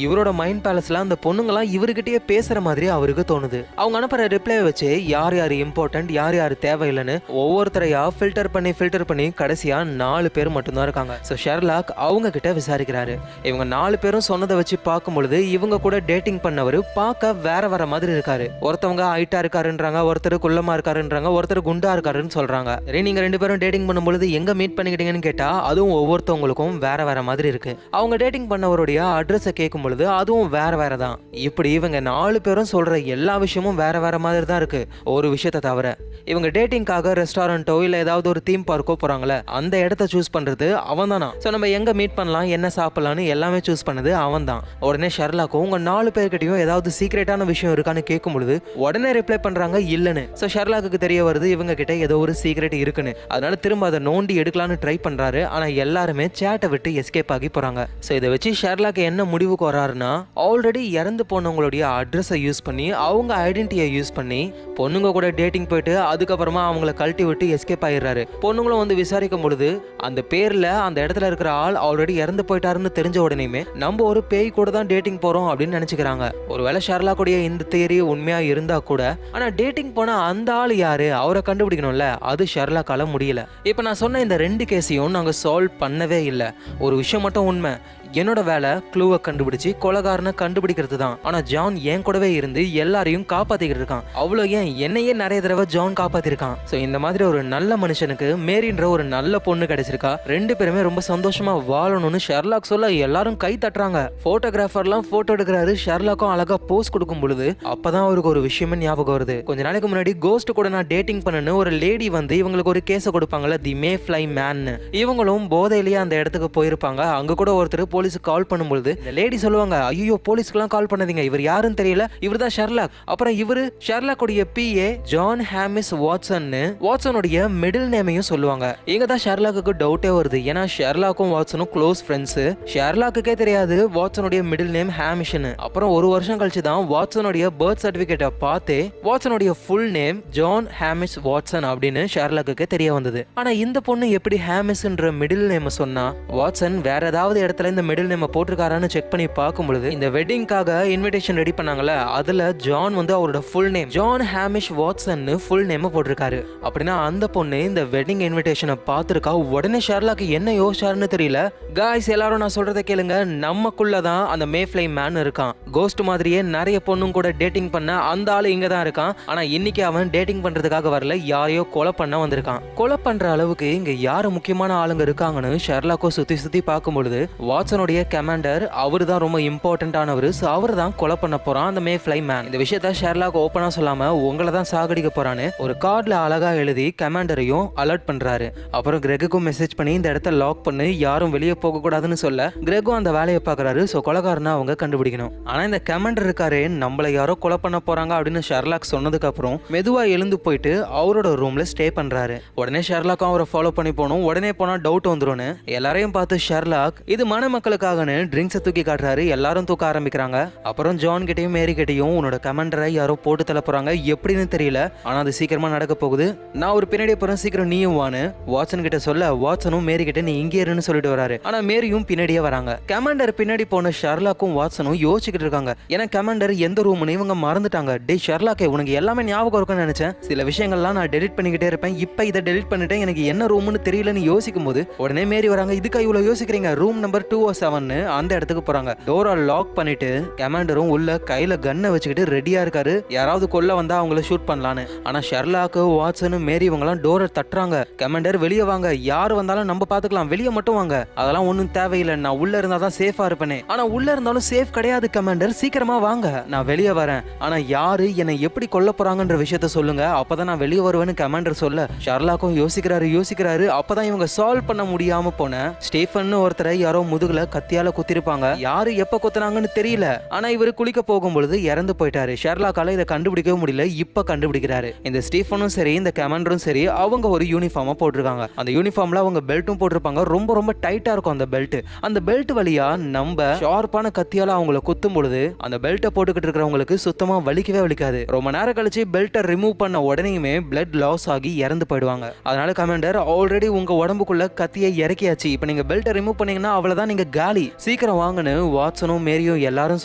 Speaker 1: இவரோட மைண்ட் பேலஸில் அந்த பொண்ணுங்களாம் இவர்கிட்டயே பேசுகிற மாதிரி அவருக்கு தோணுது. அவங்க அனுப்புகிற ரிப்ளையை வச்சு யார் யார் இம்பார்ட்டன்ட் யார் யார் தேவையில்லைன்னு ஒவ்வொருத்தரையா ஃபில்டர் பண்ணி கடைசியாக 4 பேர் மட்டும்தான் இருக்காங்க. ஸோ ஷெர்லாக் அவங்க கிட்ட விசாரிக்கிறாரு. இவங்க 4 பேரும் சொன்னதை வச்சு பார்க்கும்பொழுது இவங்க கூட டேட்டிங் பண்ணவர் பார்க்க வேற மாதிரி இருக்காரு. ஒருத்தவங்க ஹைட்டா இருக்காருன்றாங்க, ஒருத்தர் குள்ளமா இருக்காருன்றாங்க, ஒருத்தர் குண்டா இருக்காருன்னு சொல்றாங்க. நீங்க 2 பேரும் டேட்டிங் பண்ணும்பொழுது எங்க மீட் பண்ணிக்கிட்டீங்கன்னு கேட்டா அதுவும் ஒவ்வொருத்தவங்களுக்கும் வேற மாதிரி இருக்கு. அவங்க டேட்டிங் பண்ணவருடைய அட்ரஸை கேட்கும் பொழுது அதுவும் வேற தான். இப்படி இவங்க 4 பேரும் சொல்ற எல்லா விஷயமும் வேற மாதிரி தான் இருக்கு. ஒரு விஷயத்தை தவிர இவங்க டேட்டிங்காக ரெஸ்டாரண்ட்டோ இல்ல ஏதாவது ஒரு தீம் பார்க்கோ போறாங்களே, அந்த இடத்த சூஸ் பண்றது அவன் தானா. ஸோ நம்ம எங்க மீட் பண்ணலாம் என்ன சாப்பிடலாம்னு எல்லாமே சூஸ் பண்ணது அவன் தான். உடனே ஷெர்லாக்கும் உங்க 4 பேர்கிட்டயும் ஏதாவது சீக்ரெட்டான விஷயம் இருக்கான்னு கேட்கும் பொழுது உடனே ரிப்ளை பண்றாங்க இல்லன்னு. ஸோ ஷெர்லாக்கு தெரிய வருது இவங்க கிட்ட ஏதோ ஒரு சீக்ரெட் இருக்குன்னு. அதனால திரும்ப அதை நோண்டி எடுக்கலான்னு ட்ரை பண்றாரு. ஆனா எல்லாருமே சேட்டை விட்டு எஸ்கேப் ஆகி போறாங்க. ஸோ இதை வச்சு ஷெர்லாக் என்ன முடிவுக்கு வராருன்னா, ஆல்ரெடி இறந்து போனவங்களுடைய அட்ரஸை யூஸ் பண்ணி அவங்க ஐடென்டிட்டியை யூஸ் பண்ணி பொண்ணுங்க கூட டேட்டிங் போயிட்டு அதுக்கப்புறமா அவங்கள கழட்டி விட்டு எஸ்கேப் ஆயிடுறாரு. பொண்ணுங்களும் வந்து விசாரிக்கும் பொழுது அந்த பேர்ல அந்த இடத்துல இருக்கிற ஆள் ஆல்ரெடி இறந்து போயிட்டாருன்னு தெரிஞ்ச உடனேயுமே நம்ம ஒரு பேய் கூட தான் டேட்டிங் போறோம் அப்படின்னு நினைச்சுக்கிறாங்க. ஒருவேளை ஷெர்லாக்குடைய இந்த தியரி உண்மையா இருந்தா கூட, ஆனா டேட்டிங் போன அந்த ஆள் யாரு அவரை கண்டுபிடிக்கணும்ல, அது ஷெர்லாக்கால முடியல. இப்ப நான் சொன்ன இந்த 2 கேஸையும் நாங்க சால்வ் பண்ணவே இல்லை. ஒரு விஷயம் மட்டும் உண்மை, என்னோட வேலை க்ளூவை கண்டுபிடிச்சு கொலைகாரனை கண்டுபிடிக்கிறது தான். ஆனா ஜான் என் கூடவே இருந்து எல்லாரையும் காப்பாத்திக்கிட்டு இருக்கான். அவ்வளோ ஏன் என்னையே நிறைய தடவை ஜான் காப்பாத்திருக்கான். ஸோ இந்த மாதிரி ஒரு நல்ல மனுஷனுக்கு மேரின்ற ஒரு நல்ல பொண்ணு கிடைச்சிருக்கா. 2 பேருமே ரொம்ப சந்தோஷமா வாழணும்னு ஷெர்லாக் சொல்ல எல்லாரும் கை தட்டுறாங்க. போட்டோகிராஃபர்லாம் போட்டோ எடுக்கிறாரு. ஷெர்லாக்கும் அழகா போஸ் கொடுக்கும் பொழுது அப்பதான் அவருக்கு ஒரு விஷயமே ஞாபகம் வருது. கொஞ்ச நாளைக்கு முன்னாடி கோஸ்ட் கூட நான் டேட்டிங் பண்ணனு ஒரு லேடி வந்து இவங்களுக்கு ஒரு கேஸை கொடுப்பாங்கல்ல, தி மே ஃப்ளை மேன். இவங்களும் போதையிலேயே அந்த இடத்துக்கு போயிருப்பாங்க. அங்க கூட ஒருத்தர் போலீஸுக்கு கால் பண்ணும்போது இந்த லேடி சொல்லுவாங்க, ஐயோ போலீஸ்க்குலாம் கால் பண்ணாதீங்க, இவர் யாருன்னு தெரியல, இவர் தான் ஷெர்லாக். அப்புறம் இவரு ஷெர்லாக்குடைய பிஏ ஜான் ஹாமிஸ் வாட்சன்னு வாட்சனுடைய மிடில் நேமையும் சொல்லுவாங்க. இங்க தான் ஷெர்லாக்கு டவுட்டே வருது. ஏன்னா ஷெர்லாக்கும் வாட்சனும் க்ளோஸ் ஃப்ரெண்ட்ஸ். ஷெர்லாக்குக்கே தெரியாது வாட்சனுடைய மிடில் நேம் ஹாமிஷ்னு. அப்புறம் ஒரு வருஷம் கழிச்சு தான் வாட்சனுடைய பர்த் சர்டிபிகேட்டை பார்த்து வாட்சனுடைய ஃபுல் நேம் ஜான் ஹாமிஸ் வாட்சன் அப்படின்னு ஷெர்லாக்கு தெரிய வந்தது. ஆனா இந்த பொண்ணு எப்படி ஹாமிஸ்ன்ற மிடில் நேம் சொன்னா, வாட்சன் வேற ஏதாவது இடத்துல இந்த மிடில் நேம் போட்டிருக்காரான்னு செக் பண்ணி பார்க்கும்பொழுது இந்த வெட்டிங்காக இன்விடேஷன் ரெடி பண்ணாங்கல்ல, அதுல ஜான் வந்து அவரோட full name John Hamish Watson full name போட்டிருக்காரு. அப்படின்னா அந்த பொண்ணு இந்த வெட்டிங் இன்விடேஷனை பார்த்துருக்கா. உடனே ஷெர்லாக் என்ன யோசிச்சாருன்னு தெரியல. காய்ஸ் எல்லாரும் நான் சொல்றதை கேளுங்க, நமக்குள்ளதான் அந்த மேஃப்ளை மேன் இருக்கான். கோஸ்ட் மாதிரியே நிறைய பொண்ணும் கூட டேட்டிங் பண்ண அந்த ஆளு இங்க தான் இருக்கான். ஆனா இன்னைக்கு அவன் டேட்டிங் பண்றதுக்காக வரல, யாரையோ கொலை பண்ண வந்திருக்கான். கொலை பண்ற அளவுக்கு இங்க யாரு முக்கியமான ஆளுங்க இருக்காங்கன்னு ஷெர்லாக்கோ சுத்தி பார்க்கும்பொழுது வாட்சனுடைய கமாண்டர் அவர் தான் ரொம்ப இம்பார்ட்டன்டானவர். ஸோ அவர் தான் கொலை பண்ண போறான் அந்த மே ஃப்ளை மேன். இந்த விஷயத்த ஷெர்லாக் ஓப்பனா சொல்லாம உங்களை தான் சாகடிக்க போறான்னு ஒரு கார்டுல அழகா எழுதி கமாண்டரையும் அலர்ட் பண்றாரு. அப்புறம் கிரெகுக்கும் மெசேஜ் பண்ணி இந்த இடத்த லாக் பண்ணி யாரும் வெளியே போக கூடாதுன்னு சொல்ல கிரெகும் அந்த வேலையை பாக்குறாரு. ஸோ கொலைகாரனை அவங்க கண்டுபிடிக்கணும். ஆனா இந்த கமாண்டர் இருக்காரு, நம்மள யாரோ கொலை பண்ண போறாங்க அப்படின்னு ஷெர்லாக் சொன்னதுக்கு அப்புறம் மெதுவா எழுந்து போயிட்டு அவரோட ரூம்ல ஸ்டே பண்றாரு. உடனே ஷெர்லாக்கும் அவரை ஃபாலோ பண்ணி போகணும். உடனே போனா டவுட் வந்துரும்னு எல்லாரையும் பார்த்து ஷெர்லாக் இது மணமக்களுக்காகன்னு ட்ரிங்க்ஸை தூக்கி காட்டுறாரு. எல்லாரும் தூக்க ஆரம்பிக்கிறாங்க. அப்புறம் ஜான் கிட்டையும் மேரி கிட்டையும் உன்னோட கமாண்டரை யாரோ போட்டு தள்ள போறாங்க, எப்படின்னு தெரியல, ஆனா அது சீக்கிரமா நடக்க போகுது, நான் ஒரு பின்னாடி போறேன், சீக்கிரம் நீயும் வான்னு வாட்சன் கிட்ட சொல்ல வாட்சனும் மேரி கிட்ட நீ இங்கே இருன்னு சொல்லிட்டு வராரு. ஆனா மேரியும் பின்னாடியே வராங்க. கமாண்டர் பின்னாடி போன ஷெர்லாக்கும் வாட்சனும் யோசிச்சுக்கிட்டு இருக்காங்க. ஏன்னா கமாண்டர் எந்த ரூம்னு இவங்க மறந்துட்டாங்க. டே ஷெர்லாக்கே, உனக்கு எல்லாமே ஞாபகம் இருக்கும்னு நினைச்சேன், சில விஷயங்கள்லாம் நான் டெலிட் பண்ணிக்கிட்டே இருப்பேன், இப்ப இதை டெலிட் பண்ணிட்டேன், எனக்கு என்ன ரூம்னு தெரியலன்னு யோசிக்கும் போது உடனே மேரி வராங்க. இதுக்கா இவ்வளவு யோசிக்கிறீங்க, ரூம் நம்பர் 207 அந்த இடத்துக்கு போறாங்க. டோரை லாக் பண்ணிட்டு கமாண்டரும் உள்ள கையில கன்னை வச்சுக்கிட்டு ரெடியா இருக்காரு, யாராவது கொல்ல வந்தா அவங்கள ஷூட் பண்ணலான்னு. ஆனா ஷெர்லாக்கு வாட்சன் மேரி இவங்கலாம் டோரை தட்டுறாங்க. கமாண்டர் வெளியே வாங்க, யாரு வந்தாலும் நம்ம பாத்துக்கலாம், வெளியே மட்டும் வாங்க, அதெல்லாம் ஒன்றும் தேவையில்லை, நான் உள்ள இருந்தாதான் சேஃபா இருப்பேனே. ஆனா உள்ள இருந்தாலும் சேஃப் கிடையாது கமாண்டர், சீக்கிரமா வாங்க, நான் வெளியே வரேன், ஆனா யாரு என்னை எப்படி கொல்ல போறாங்கன்ற விஷயத்த சொல்லுங்க, அப்பதான் நான் வெளியே வருவேன்னு கமாண்டர் சொல்ல ஷெர்லாக்கும் யோசிக்கிறாரு. அப்பதான் இவங்க சால்வ் பண்ண முடியாம போன ஸ்டீஃபன் ஒருத்தரை யாரோ முதுகுல உடம்புல கத்தியால குத்திருப்பாங்க. யாரு எப்ப குத்துனாங்கன்னு தெரியல. ஆனா இவரு குளிக்க போகும்பொழுது இறந்து போயிட்டாரு. ஷெர்லாக்கால இதை கண்டுபிடிக்கவே முடியல. இப்ப கண்டுபிடிக்கிறாரு. இந்த ஸ்டீஃபனும் சரி இந்த கமாண்டரும் சரி அவங்க ஒரு யூனிஃபார்மா போட்டிருக்காங்க. அந்த யூனிஃபார்ம்ல அவங்க பெல்ட்டும் போட்டிருப்பாங்க. ரொம்ப ரொம்ப டைட்டா இருக்கும் அந்த பெல்ட். அந்த பெல்ட் வழியா நம்ம ஷார்ப்பான கத்தியால அவங்கள குத்தும் பொழுது அந்த பெல்ட்டை போட்டுக்கிட்டு இருக்கிறவங்களுக்கு சுத்தமா வலிக்கவே வலிக்காது. ரொம்ப நேரம் கழிச்சு பெல்ட்டை ரிமூவ் பண்ண உடனேயுமே பிளட் லாஸ் ஆகி இறந்து போயிடுவாங்க. அதனால கமாண்டர் ஆல்ரெடி உங்க உடம்புக்குள்ள கத்தியை இறக்கியாச்சு. இப்ப நீங்க பெல்ட்டை ரிமூவ் பண்ணீங்கன்னா அவ்வளவுதான், நீங்க காலி, சீக்கிரம் வாங்கன்னு வாட்சனும் மேரியும் எல்லாரும்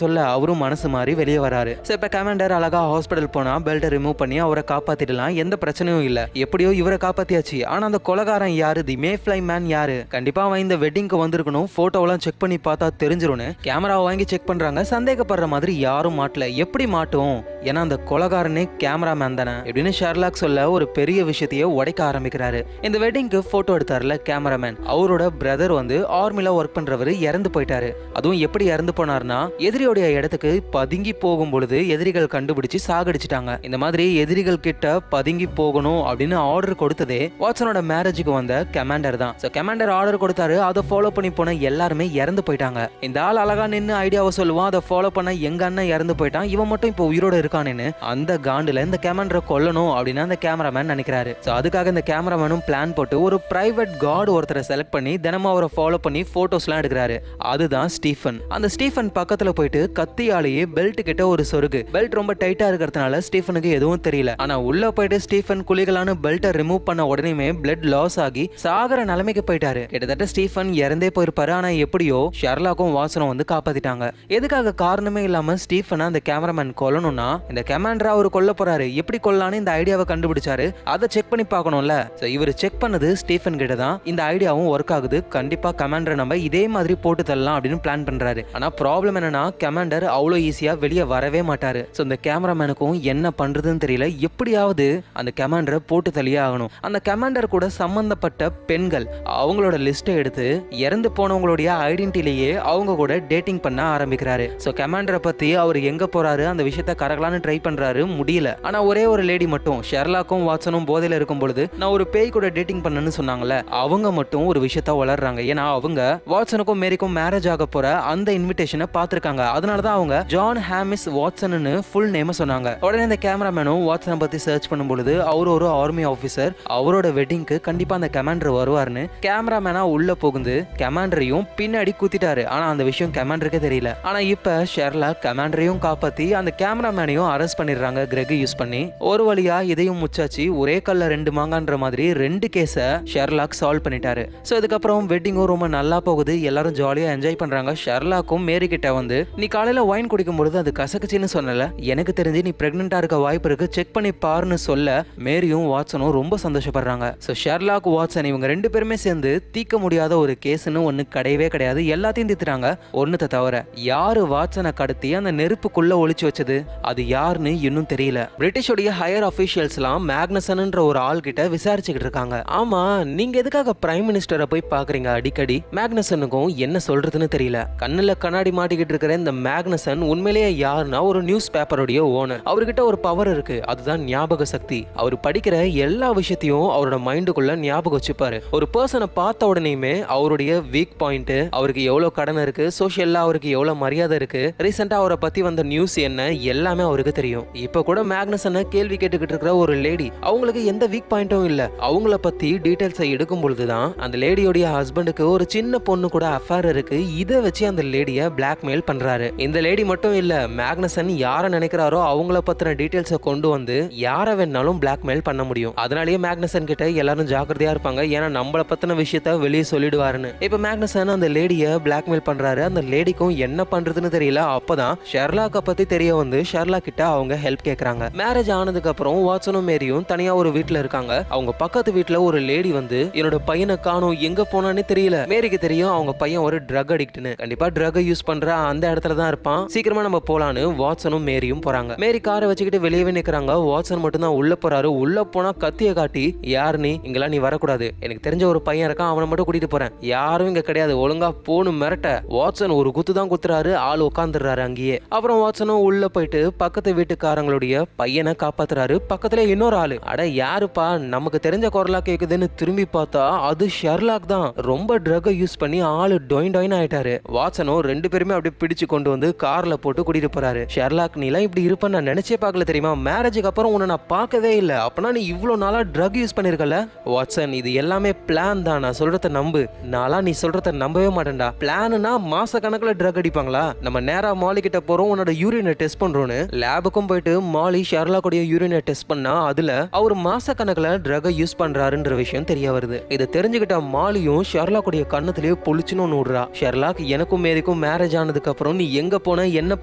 Speaker 1: சொல்ல அவரும் மனசு மாறி வெளியே வராரு. இப்ப கமாண்டர் அழகா ஹாஸ்பிடல் போனா பெல்ட்டை ரிமூவ் பண்ணி அவரை காப்பாத்திடலாம், எந்த பிரச்சனையும் இல்ல. எப்படியோ இவரை காப்பாத்தியாச்சு. ஆனா அந்த கொலகாரன் யாரு, தி மேஃப்ளை மேன் யாரு, கண்டிப்பா அவன் இந்த வெட்டிங்க்கு வந்திருக்கணும், போட்டோவெல்லாம் செக் பண்ணி பார்த்தா தெரிஞ்சிரும்னு கேமராவை வாங்கி செக் பண்றாங்க. சந்தேகப்படுற மாதிரி யாரும் மாட்டல. எப்படி மாட்டோம், ஏன்னா அந்த கொலகாரனே கேமராமேன் தானே எப்படின்னு ஷெர்லாக் சொல்ல ஒரு பெரிய விஷயத்தையே உடைக்க ஆரம்பிக்கிறாரு. இந்த வெட்டிங்க்கு போட்டோ எடுத்தார்ல கேமராமேன், அவரோட பிரதர் வந்து ஆர்மில ஒர்க் பண்றவரு இறந்து போயிட்டாரு. அதுவும் எப்படி இறந்து போனார்னா எதிரியோடைய இடத்துக்கு பதுங்கி போகும் பொழுது எதிரிகள் கண்டுபிடிச்சு சாகடிச்சிட்டாங்க. இந்த மாதிரி எதிரிகள் கிட்ட பதுங்கி போகணும் அப்படின்னு ஆர்டர் கொடுத்ததே வாட்சனோட மேரேஜுக்கு வந்த கமாண்டர் தான். கமாண்டர் ஆர்டர் கொடுத்தாரு, அதை ஃபாலோ பண்ணி போன எல்லாருமே இறந்து போயிட்டாங்க. இந்த ஆள் அழகா நின்று ஐடியாவை சொல்லுவான், அதை ஃபாலோ பண்ண எங்க அண்ணன் இறந்து போயிட்டான், இவன் மட்டும் இப்போ உயிரோட இருக்கானேன்னு அந்த காண்டுல இந்த கமாண்டரை கொல்லணும் அப்படின்னு அந்த கேமராமேன் நினைக்கிறாரு. அதுக்காக இந்த கேமராமேனும் பிளான் போட்டு ஒரு பிரைவேட் கார்டு ஒருத்தரை செலக்ட் பண்ணி தினமும் அவரை ஃபாலோ பண்ணி போட்டோஸ்லாம் எடுக்கிறாரு. அதுதான் ஸ்டீஃபன். அந்த ஸ்டீஃபன் பக்கத்துல போயிட்டு கத்தியாலேயே பெல்ட் கிட்ட ஒரு சொருகு. பெல்ட் ரொம்ப டைட்டா இருக்கிறதுனால ஸ்டீஃபனுக்கு எதுவும் தெரியல. ஆனா உள்ள போயிட்டு ஸ்டீஃபன் குளிகளான பெல்ட்டை ரிமூவ் பண்ண உடனே பிளட் லாஸ் ஆகி சாகர நிலைமைக்கு போயிட்டாரு. கிட்டத்தட்ட ஸ்டீஃபன் இறந்தே போயிருப்பாரு. ஆனா எப்படியோ ஷெர்லாக்கும் வாட்சனும் வந்து காப்பாத்திட்டாங்க. எதுக்காக காரணமே இல்லாம ஸ்டீஃபனை அந்த கேமராமேன் கொல்லணும்னா இந்த கமாண்டரா அவர் கொல்ல போறாரு. எப்படி கொல்லான்னு இந்த ஐடியாவை கண்டுபிடிச்சாரு. அதை செக் பண்ணி பார்க்கணும்ல. இவர் செக் பண்ணது ஸ்டீஃபன் கிட்ட தான். இந்த ஐடியாவும் ஒர்க் ஆகுது. கண்டிப்பா கமாண்டரை நம்ம இதே மாதிரி போட்டு தரலாம் அப்படின்னு பிளான் பண்றாரு. ஆனா ப்ராப்ளம் என்னன்னா கமாண்டர் அவ்வளோ ஈஸியா வெளியே வரவே மாட்டாரு. இந்த கேமராமேனுக்கும் என்ன பண்றதுன்னு தெரியல. எப்படியாவது அந்த கமாண்டரை போட்டு தள்ளியே ஆகணும். அந்த கமாண்டர் கூட சம்பந்தப்பட்ட பெண்கள் அவங்களோட லிஸ்ட்டை எடுத்து இறந்து போனவங்களுடைய ஐடென்டிட்டிலேயே அவங்க கூட டேட்டிங் பண்ண ஆரம்பிக்கிறாரு. கமாண்டரை பத்தி அவர் எங்க போறாரு அந்த விஷயத்த கரகலான்னு ட்ரை பண்றாரு, முடியல. ஆனா ஒரே ஒரு லேடி மட்டும், ஷெர்லாக்கும் வாட்சனும் போதையில இருக்கும் பொழுது நான் ஒரு பேய் கூட டேட்டிங் பண்ணேன்னு சொன்னாங்கல்ல, அவங்க மட்டும் ஒரு விஷயத்த வளர்றாங்க. ஏன்னா அவங்க வாட்சனுக்கும் மேரிக்கும் மேரேஜ் ஆக போற அந்த இன்விடேஷனை பார்த்திருக்காங்க. அதனாலதான் அவங்க ஜான் ஹாமிஸ் வாட்சன்னு ஃபுல் நேம் சொன்னாங்க. உடனே இந்த கேமராமேனும் வாட்சனை பத்தி சர்ச் பண்ணும் பொழுது அவர் ஒரு ஆர்மி ஆபீசர், அவரோட வெட்டிங்க்கு கண்டிப்பா அந்த கமாண்டர் வருவார்னு கேமராமேனா உள்ள புகுந்து கமாண்டரையும் பின்னாடி குத்திட்டாரு. ஆனா அந்த விஷயம் கமாண்டருக்கே தெரியல. ஆனா இப்ப ஷெர்லாக் கமாண்டரையும் காப்பாத்தி அந்த கேமராமேனையும் அரெஸ்ட் பண்ணிடுறாங்க கிரெக் யூஸ் பண்ணி. ஒரு வழியா இதையும் முச்சாச்சு. ஒரே கல்ல ரெண்டு மாங்கான்ற மாதிரி 2 கேஸ ஷெர்லாக் சால்வ் பண்ணிட்டாரு. இதுக்கப்புறம் வெட்டிங்கும் ரொம்ப நல்லா போகுது. எல்லாரும் ஜாலியா என்ஜாய் பண்றாங்க. ஷெர்லாக்கும் மேரி கிட்ட வந்து நீ காலையில வைன் குடிக்கும் பொழுது அது கசக்குச்சின்னு சொன்னல, எனக்கு தெரிஞ்சு நீ பிரெக்னெண்டா இருக்க வாய்ப்பு இருக்கு, செக் பண்ணி பாருன்னு சொல்ல மேரியும் வாட்சனும் ரொம்ப சந்தோஷப்படுறாங்க. ஷெர்லாக் வாட்சன் இவங்க 2 பேருமே சேர்ந்து தீர்க்க முடியாத ஒரு கேஸ்னு ஒண்ணு கிடையவே கிடையாது. எல்லாத்தையும் தீர்த்துறாங்க ஒன்னத்தை தவிர. யாரு வாட்சனை கடத்தி அந்த நெருப்புக்குள்ள ஒளிச்சு வச்சது அது யாருன்னு இன்னும் தெரியல. பிரிட்டிஷோடைய ஹையர் அபிஷியல்ஸ்லாம் மேக்னசன்ன்ற ஒரு ஆள் கிட்ட விசாரிச்சுக்கிட்டு இருக்காங்க. ஆமா, நீங்க எதுக்காக பிரைம் மினிஸ்டரை போய் பாக்குறீங்க அடிக்கடி? மேக்னசனுக்கும் என்ன சொல்றதுன்னு தெரியல. கண்ணுல கண்ணாடி மாட்டிக்கிட்டு இருக்கிற இந்த மேக்னசன் உண்மையிலேயே யாருன்னா ஒரு நியூஸ் பேப்பருடைய ஓனர். அவர்கிட்ட ஒரு பவர் இருக்கு, அதுதான் ஞாபக சக்தி. அவர் படிக்கிற எல்லா விஷயத்தையும் அவரோட மைண்டுக்குள்ள ஞாபகம் வச்சுப்பாரு. ஒரு பர்சனை பார்த்த உடனேயுமே அவருடைய வீக் பாயிண்ட், அவருக்கு எவ்வளவு கடன் இருக்கு, சோஷியல்ல அவருக்கு எவ்வளவு மரியாதை இருக்கு, ரீசெண்டா அவரை பத்தி வந்த நியூஸ் என்ன, எல்லாமே அவருக்கு தெரியும். இப்ப கூட மேக்னசனை கேள்வி கேட்டுக்கிட்டு இருக்கிற ஒரு லேடி, அவங்களுக்கு எந்த வீக் பாயிண்டும் இல்ல. அவங்கள பத்தி டீடைல்ஸை எடுக்கும் பொழுதுதான் அந்த லேடியோடைய ஹஸ்பண்டுக்கு ஒரு சின்ன பொண்ணு கூட அஃபேர் இருக்கு. இதை வச்சு அந்த லேடியை பிளாக்மெயில் பண்றாரு. இந்த லேடி மட்டும் இல்ல, மேக்னசன் யார நினைக்கிறாரோ அவங்கள பத்தின டீடைல்ஸை கொண்டு வந்து யார வேணாலும் பிளாக்மெயில் பண்ண முடியும். அதனாலேயே மேக்னசன் கிட்ட எல்லாரும் ஜாக்கிரதையா இருப்பாங்க. ஏன்னா நம்மள பத்தின விஷயத்த வெளியே சொல்லிடுவாருன்னு. இப்ப மேக்னசன் அந்த லேடியை பிளாக்மெயில் பண்றாரு. அந்த லேடிக்கும் என்ன பண்றதுன்னு தெரியல. அப்பதான் ஷெர்லாக்க பத்தி தெரிய வந்து ஷெர்லாக் கிட்ட அவங்க ஹெல்ப் கேக்குறாங்க. மேரேஜ் ஆனதுக்கு அப்புறம் வாட்சனும் மேரியும் தனியா ஒரு வீட்டுல இருக்காங்க. அவங்க பக்கத்து வீட்டுல ஒரு லேடி வந்து என்னோட பையனை காணோம், எங்க போனான்னு தெரியல. மேரிக்கு தெரியும் அவங்க பையன் ஒரு ட்ரக் அடிக்ட்னு. கண்டிப்பா ட்ரக் யூஸ் பண்ற அந்த இடத்துல தான் இருப்பான், சீக்கிரமா நம்ம போலான்னு வாட்சனும் மேரியும் போறாங்க. மேரி காரை வச்சுக்கிட்டு வெளியவே நிக்கிறாங்க. வாட்சன் மட்டும் தான் உள்ள போறாரு. உள்ள போனா கத்திய காட்டி, யாரு நீ, இங்கெல்லாம் நீ வரக்கூடாது, எனக்கு தெரிஞ்ச ஒரு பையன் இருக்கான், அவனை மட்டும் கூட்டிட்டு போறேன், யாரும் இங்க கிடையாது, ஒழுங்கா போன்னு மிரட்ட வாட்சன் ஒரு குத்து தான் குத்துறாரு. ஆள் உட்காந்துடுறாரு அங்கேயே. அப்புறம் வாட்சனும் உள்ள போயிட்டு பக்கத்து வீட்டுக்காரங்களுடைய பையனை காப்பாத்துறாரு. பக்கத்துல இன்னொரு ஆளு, அட யாருப்பா, நமக்கு தெரிஞ்ச குரலா கேக்குதுன்னு திரும்பி பார்த்தா அது ஷெர்லாக் தான். ரொம்ப ட்ரக் யூஸ் பண்ணி ஆளு டொயின் டொயின் ஆயிட்டாரு. வாட்சனும் ரெண்டு பேருமே அப்படியே பிடிச்சு கொண்டு வந்து கார்ல போட்டு கூட்டிட்டு போறாரு. ஷெர்லாக், நீலாம் இப்படி இருப்ப நான் நினைச்சே பார்க்கல தெரியுமா, மேரேஜுக்கு அப்புறம் உன்னை நான் பார்க்கவே இல்லை, அப்பனா நீ இவ்வளவு நாளா ட்ரக் யூஸ் பண்ணிருக்கல. வாட்சன், இது எல்லாமே பிளான் தான், நான் சொல்றத நம்பு. நான்லாம் நீ சொல்றத நம்பவே மாட்டேன்டா. பிளான்னா மாச கணக்குல ட்ரக் அடிப்பாங்களா? நம்ம நேரா மாலி கிட்ட போறோம், உன்னோட யூரினை டெஸ்ட் பண்றோன்னு. லேபுக்கும் போயிட்டு மாலி ஷெர்லாக்குடைய யூரினை டெஸ்ட் பண்ணா அதுல அவர் மாச கணக்குல ட்ரக் யூஸ் பண்றாருன்ற விஷயம் தெரிய வருது. இதை தெரிஞ்சுக்கிட்ட மாலியும் ஷெர்லாக்குடைய கண்ணத்திலேயே பொழிச்சுன்னு ஒன்று விடுறா. ஷெர்லாக், எனக்கும் மேரிக்கும் மேரேஜ் ஆனதுக்கு அப்புறம் நீ எங்க போன என்ன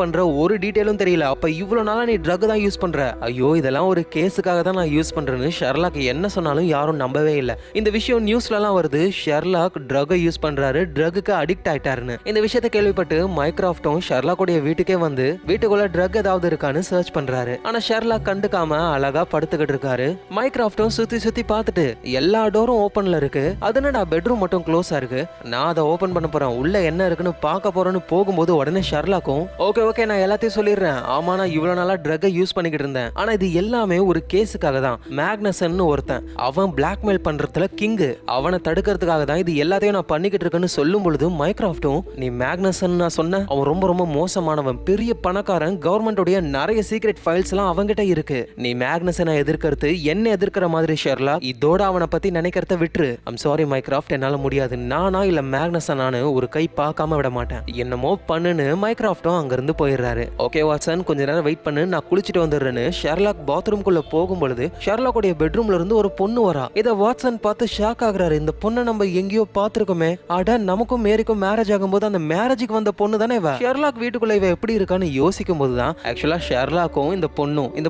Speaker 1: பண்ற ஒரு டீடைலும் தெரியல, அப்ப இவ்வளவு நாளா நீ ட்ரக் தான் யூஸ் பண்ற. ஐயோ, இதெல்லாம் ஒரு கேஸுக்காக தான் நான் யூஸ் பண்றேன்னு ஷெர்லாக் என்ன சொன்னாலும் யாரும் நம்பவே இல்லை. இந்த விஷயம் நியூஸ்ல எல்லாம் வருது, ஷெர்லாக் ட்ரக் யூஸ் பண்றாரு, ட்ரக்குக்கு அடிக்ட் ஆயிட்டாருன்னு. இந்த விஷயத்தை கேள்விப்பட்டு மைக்ராஃப்டும் ஷெர்லாக்குடைய வீட்டுக்கே வந்து வீட்டுக்குள்ள ட்ரக் ஏதாவது இருக்கான்னு சர்ச் பண்றாரு. ஆனா ஷெர்லாக் கண்டுக்காம அழகா படுத்துக்கிட்டு இருக்காரு. மைக்ராஃப்டும் சுத்தி சுத்தி பார்த்துட்டு எல்லா டோரும் ஓபன்ல இருக்கு, அதனடா பெட்ரூம் மட்டும் க்ளோஸா இருக்கு, நான் அதை ஓபன் பண்ண போறேன், உள்ள என்ன இருக்குன்னு பார்க்க போறேன்னு போகும்போது உடனே ஷெர்லாக்கும், ஓகே நான் எல்லாத்தையும் சொல்லிடுறேன், ஆமா நான் இவ்வளவு நாளா ட்ரக்கை யூஸ் பண்ணிக்கிட்டு இருந்தேன், ஆனா இது எல்லாமே ஒரு கேஸுக்காக தான். மேக்னசன் ஒருத்தன், அவன் பிளாக்மெயில் பண்றதுல கிங்கு, அவனை தடுக்கிறதுக்காக தான் இது எல்லாத்தையும் நான் பண்ணிக்கிட்டு இருக்கேன்னு சொல்லும் பொழுது மைக்ராஃப்டும், நீ மேக்னசன் நான் சொன்ன, அவன் ரொம்ப ரொம்ப மோசமானவன், பெரிய பணக்காரன், கவர்மெண்டோடைய நிறைய சீக்ரெட் ஃபைல்ஸ் எல்லாம் அவங்கிட்ட இருக்கு, நீ மேக்னசனை எதிர்க்கிறது என்ன எதிர்க்கிற மாதிரி ஷெர்லாக், இதோட அவனை பத்தி நினைக்கிறத விட்டுரு. ஐம் சாரி மைக்ராஃப்ட், என்னால முடியாது, நானா இல்ல மேக்னசனானு ஒரு கை பார்க்காம விட மாட்டேன், என்னமோ பண்ணுன்னு மைக்ராஃப்டும் அங்கிருந்து போயிடுறாரு. ஓகே வாட்சன், கொஞ்ச நேரம் வெயிட் பண்ணு, நான் குளிச்சுட்டு வந்துடுறேன்னு ஷெர்லாக் பாத்ரூம்குள்ள போகும் பொழுது ஷெர்லாக்குடைய பெட்ரூம்ல இருந்து ஒரு பொண்ணு வரா. இதை வாட்சன் பார்த்து ஷாக் ஆகுறாரு. இந்த பொண்ணை நம்ம எங்கேயோ பார்த்திருக்கோமே, அட நமக்கும் மேரிக்கும் மேரேஜ் ஆகும்போது அந்த மேரேஜுக்கு வந்த பொண்ணு தானே இவ. ஷெர்லாக் வீட்டுக்குள்ள இவ எப்படி இருக்கான்னு யோசிக்கும் போதுதான் ஆக்சுவலா ஷெர்லாக்கும் இந்த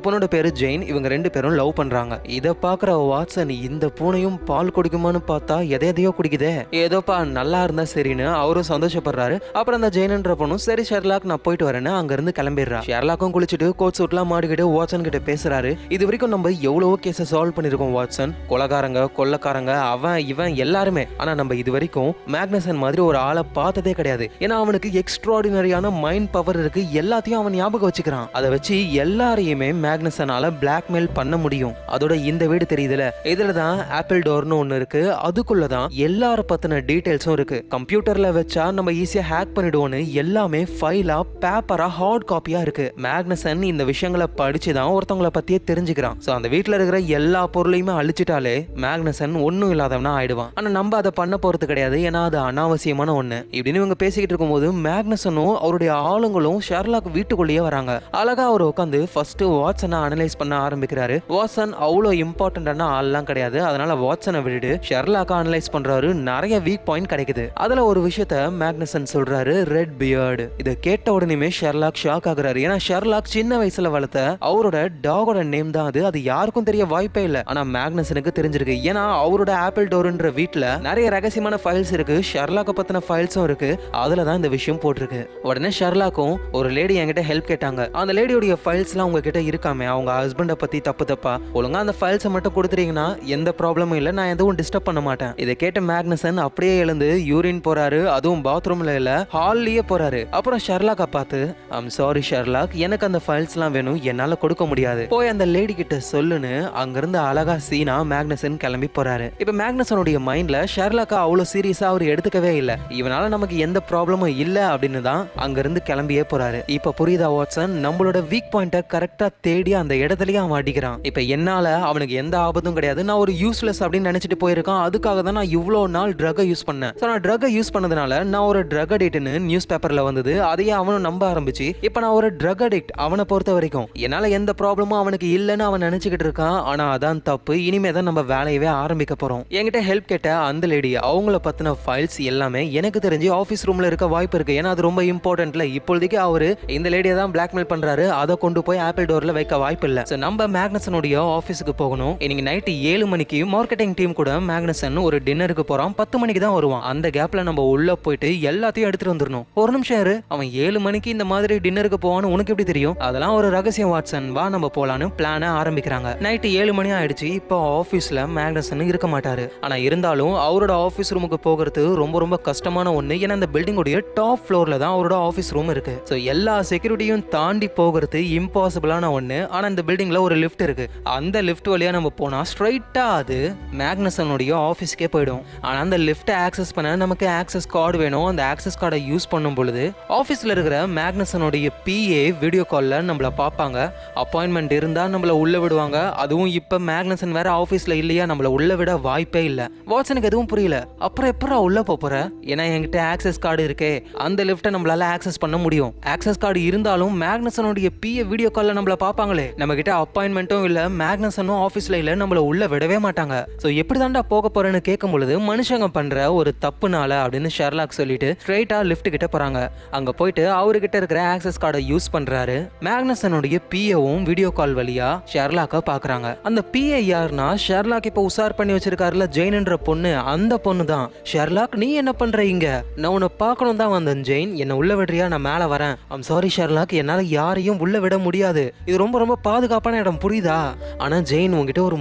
Speaker 1: பொண்ணோட பேரு ஜெயின், இவங்க ரெண்டு பேரும் லவ் பண்றாங்க. இத பாக்குற வாட்சன், இந்த பூனையும் பால் குடிக்குமான்னு பார்த்தா எதையோ குடிக்குதே, ஏதோப்பா நல்லா இருந்தா சரின்னு அவரும் சந்தோஷப்படுறாரு. அப்புறம் அந்த ஜெயின்ன்ற பொண்ணும் சரி ஷெர்லாக் நான் போயிட்டு வரேன்னு அங்க இருந்து கிளம்பிடுறா. ஷெர்லாக்கும் குளிச்சுட்டு கோட் சூட்லாம் மாடிக்கிட்டு வாட்சன் கிட்ட பேசுறாரு. இது வரைக்கும் நம்ம எவ்வளவோ கேஸை சால்வ் பண்ணிருக்கோம் வாட்சன், கொலைகாரங்க கொள்ளக்காரங்க அவன் இவன் எல்லாருமே, ஆனா நம்ம இது வரைக்கும் மேக்னசன் மாதிரி ஒரு ஆளை பார்த்ததே கிடையாது. ஏன்னா அவனுக்கு எக்ஸ்ட்ராடினரியான மைண்ட் பவர் இருக்கு, எல்லாத்தையும் அவன் ஞாபகம் வச்சுக்கிறான், அதை வச்சு எல்லாரையுமே மேக்னசனால பிளாக்மெயில் பண்ண முடியும். அதோட இந்த வீடு தெரியுதுல, இதுலதான் ஆப்பிள் டோர்னு ஒண்ணு இருக்கு, அதுக்குள்ளதான் எல்லார பத்தின டீடைல்ஸும் இருக்கு. கம்ப்யூட்டர்ல வச்சா நம்ம ஈஸியா ஹேக் பண்ணிடுவோம்னு எல்லாமே ஃபைலா பேப்பரா ஹார்ட் காப்பியா இருக்கு. மேக்னசன் இந்த விஷயங்களை படிச்சுதான் ஒருத்தவங்களை பத்தியே தெரிஞ்சுக்கிறான். சோ அந்த வீட்டுல இருக்கிற எல்லா பொருளையுமே அழிச்சிட்டாலே மேக்னசன் ஒன்னும் இல்லாதவனா ஆயிடுவான். ஆனா நம்ம அதை பண்ண போறது கிடையாது, ஏன்னா அது அனாவசியமான ஒண்ணு. இப்படின்னு இவங்க பேசிக்கிட்டு இருக்கும்போது மேக்னசனும் அவருடைய ஆளுங்களும் ஷெர்லாக் வீட்டுக்குள்ளேயே வராங்க. அழகா அவர் உட்காந்து ஃபர்ஸ்ட் வாட்சனை அனலைஸ் பண்ண ஆரம்பிக்கிறாரு. வாட்சன் அவ்வளோ இம்பார்ட்டன்டான ஆள்லாம் கிடையாது, அதனால வாட்சனை விட்டுட்டு ஷெர்லாக்கை அனலைஸ் பண்றாரு. நிறைய வீக் பாயிண்ட் கிடைக்குது. அதுல ஒரு விஷயத்த மேக்னசன் சொல்றாரு, ரெட் பியர்டு. இதை கேட்ட உடனே ஷெர்லாக் ஷாக் ஆகுறாரு. ஏன்னா ஷெர்லாக் சின்ன வயசுல வளர்த்த அவரோட டாகோட நேம் தான் அது யாருக்கும் தெரிய வாய்ப்பே இல்லை. ஆனா மேக்னசனுக்கு தெரிஞ்சிருக்கு, ஏன்னா அவரோட ஆப்பிள் டோர்ன்ற வீட்டுல நிறைய ரகசியமான ஃபைல்ஸ் இருக்கு, ஷெர்லாக்க பத்தின ஃபைல்ஸும் இருக்கு, அதுலதான் இந்த விஷயம் போட்டிருக்கு. உடனே ஷெர்லாக்கும், ஒரு லேடி என்கிட்ட ஹெல்ப் கேட்டாங்க, அந்த லேடியோடைய ஃபைல்ஸ் எல்லாம் உங்ககிட்ட இருக்காமே, அவங்க ஹஸ்பண்டை பத்தி தப்பா ஒழுங்கா அந்த ஃபைல்ஸை மட்டும் கொடுத்துட்டீங்கன்னா எந்த ப்ராப்ளமும் இல்லை, நான் எதுவும் டிஸ்டர்ப் பண்ண மாட்டேன். இதை கேட்ட மேக்னசன் அப்படியே எழுந்து யூரின் போறாரு, அதுவும் பாத்ரூம்ல இல்ல ஹால்லயே போறாரு. அப்புறம் ஷெர்லாக்கை பார்த்து, ஐம் சாரி ஷெர்லாக், எனக்கு அந்த ஃபைல்ஸ் எல்லாம் வேணும், என்னால கொடுக்க முடியாது, போய் அந்த லேடி கிட்ட சொல்லுன்னு அங்கிருந்து அழகா சீனா மேக்னசன் கிளம்பி போறாரு. இப்ப மேக்னசனுடைய மைண்ட்ல ஷெர்லாக்கா அவ்வளவு சீரியஸா அவர் எடுத்துக்கவே இல்லை, இவனால நமக்கு எந்த ப்ராப்ளமும் இல்ல அப்படின்னு தான் அங்கிருந்து கிளம்பியே போறாரு. இப்ப புரியுதா வாட்சன், நம்மளோட வீக் பாயிண்ட கரெக்டா தேடி அந்த இடத்துலயே அவன் அடிக்கிறான். இப்ப என்னால அவனுக்கு எந்த ஆபத்தும் கிடையாது, நான் ஒரு யூஸ்லெஸ் அப்படின்னு நினைச்சிட்டு போயிருக்கான், அதுக்காக தான் நான் இவ்வளவு நாள் ட்ரக்கை யூஸ் பண்ணேன். நான் ட்ரக்கை யூஸ் பண்ணதுனால நான் ஒரு ட்ரக் அடிக்ட்னு நியூஸ் பேப்பர்ல வந்தது, அதையே அவனும் நம்ப ஆரம்பிச்சு இப்ப நான் ஒரு ட்ரக் அடிக்ட். அவனை பொறுத்த வரைக்கும் என்னால எந்த ப்ராப்ளமும் அவனுக்கு இல்லைன்னு அவன் நினைச்சுக்கிட்டு இருக்கான். ஆனா அதான் தப்பு, இனிமே தான் நம்ம வேலையவே ஆரம்பிக்க போறோம். என்கிட்ட ஹெல்ப் கேட்ட அந்த லேடி அவங்கள பத்தின ஃபைல்ஸ் எல்லாமே எனக்கு தெரிஞ்சு ஆபீஸ் ரூம்ல இருக்க வாய்ப்பு இருக்கு, ஏன்னா அது ரொம்ப இம்பார்ட்டன்ட்ல. இப்போதைக்கு அவரு இந்த லேடியை தான் பிளாக்மெயில் பண்றாரு, அதை கொண்டு போய் ஆப்பிள் டோர்ல வைக்க வாய்ப்பு இல்ல. நம்ம மேக்னசனுடைய ஆபீஸுக்கு போகணும். இன்னைக்கு நைட்டு 7 மணிக்கு மார்க்கெட்டிங் டீம் கூட மேக்னசன் ஒரு டின்னருக்கு போறான், 10 மணிக்கு தான் வருவான். அந்த கேப்ல நம்ம உள்ள போயிட்டு எல்லாத்தையும் எடுத்துட்டு வந்துடணும். ஒரு நிமிஷம் இரு, அவன் 7 மணிக்கு இந்த மாதிரி டின்னருக்கு போவான்னு உனக்கு எப்படி தெரியும்? அதெல்லாம் ஒரு ரகசியம் வாட்சன், வா நம்ம போலான்னு பிளான ஆரம்பிக்கிறாங்க. நைட்டு 7 மணி ஆயிடுச்சு. இப்போ ஆபீஸ்ல மேக்னசன் இருக்க மாட்டாரு. ஆனா இருந்தாலும் அவரோட ஆபீஸ் ரூமுக்கு போகிறது ரொம்ப ரொம்ப கஷ்டமான ஒண்ணு, ஏன்னா அந்த பில்டிங்கோட டாப் ஃப்ளோர்ல தான் அவரோட ஆபீஸ் ரூம் இருக்கு. சோ எல்லா செக்யூரிட்டியும் தாண்டி போகிறது இம்பாசிபிளான ஒண்ணு. ஆனா இந்த பில்டிங்ல ஒரு லிஃப்ட் இருக்கு, அந்த லிஃப்ட் வழியா நம்ம போனா ஸ்ட்ரைட்டா அது மேக்னசனுடைய ஆபீஸ்க்கே போயிடும். ஆனா அந்த லிஃப்ட் ஆக்சஸ் பண்ண நமக்கு ஆக்சஸ் கார்டு வேணும். அந்த ஆக்சஸ் கார்டை யூஸ் பண்ணும் பொழுது ஆஃபீஸில் இருக்கிற மேக்னஸனுடைய பிஏ வீடியோ காலில் நம்மளை பார்ப்பாங்க. அப்பாயின்மெண்ட் இருந்தால் நம்மளை உள்ளே விடுவாங்க. அதுவும் இப்போ மேக்னஸன் வேற ஆஃபீஸில் இல்லையா, நம்மளை உள்ளே விட வாய்ப்பே இல்லை. வாட்சனுக்கு எதுவும் புரியல. அப்புறம் எப்பறம் உள்ளே போகிற, ஏன்னா என்கிட்ட ஆக்சஸ் கார்டு இருக்கே, அந்த லிஃப்ட்டை நம்மளால ஆக்சஸ் பண்ண முடியும். ஆக்சஸ் கார்டு இருந்தாலும் மேக்னஸனுடைய பிஏ வீடியோ காலில் நம்மளை பார்ப்பாங்களே, நம்ம கிட்ட அப்பாயின்மெண்ட்டும் இல்லை, மேக்னஸனும் ஆஃபீஸில் இல்லை, நம்மளை உள்ளே விடவே மாட்டாங்க. ஸோ எப்படி தாண்டா போக போறேன்னு கேட்கும் பொழுது மனுஷங்க பண்ற ஒரு தப்புனால அப்படின்னு ஷெர்லாக் சொல்லிட்டு ஸ்ட்ரைட்டா லிஃப்ட் கிட்ட போறாங்க. அங்க போயிட்டு அவர்கிட்ட இருக்கிற ஆக்சஸ் கார்டை யூஸ் பண்றாரு. மேக்னஸனுடைய பிஏவும் வீடியோ கால் வழியா ஷெர்லாக்க பாக்குறாங்க. அந்த பிஏ யாருன்னா ஷெர்லாக் இப்ப உசார் பண்ணி வச்சிருக்காருல ஜெயின்ன்ற பொண்ணு, அந்த பொண்ணு தான். ஷெர்லாக் நீ என்ன பண்ற இங்க? நான் உன்னை பார்க்கணும் தான் வந்தேன் ஜெயின், என்ன உள்ள விடுறியா? நான் மேல வரேன். ஐம் சாரி ஷெர்லாக், என்னால யாரையும் உள்ள விட முடியாது. இது ரொம்ப ரொம்ப பாதுகாப்பான இடம், புரியுதா? ஆனா ஜெயின் உங்ககிட்ட ஒரு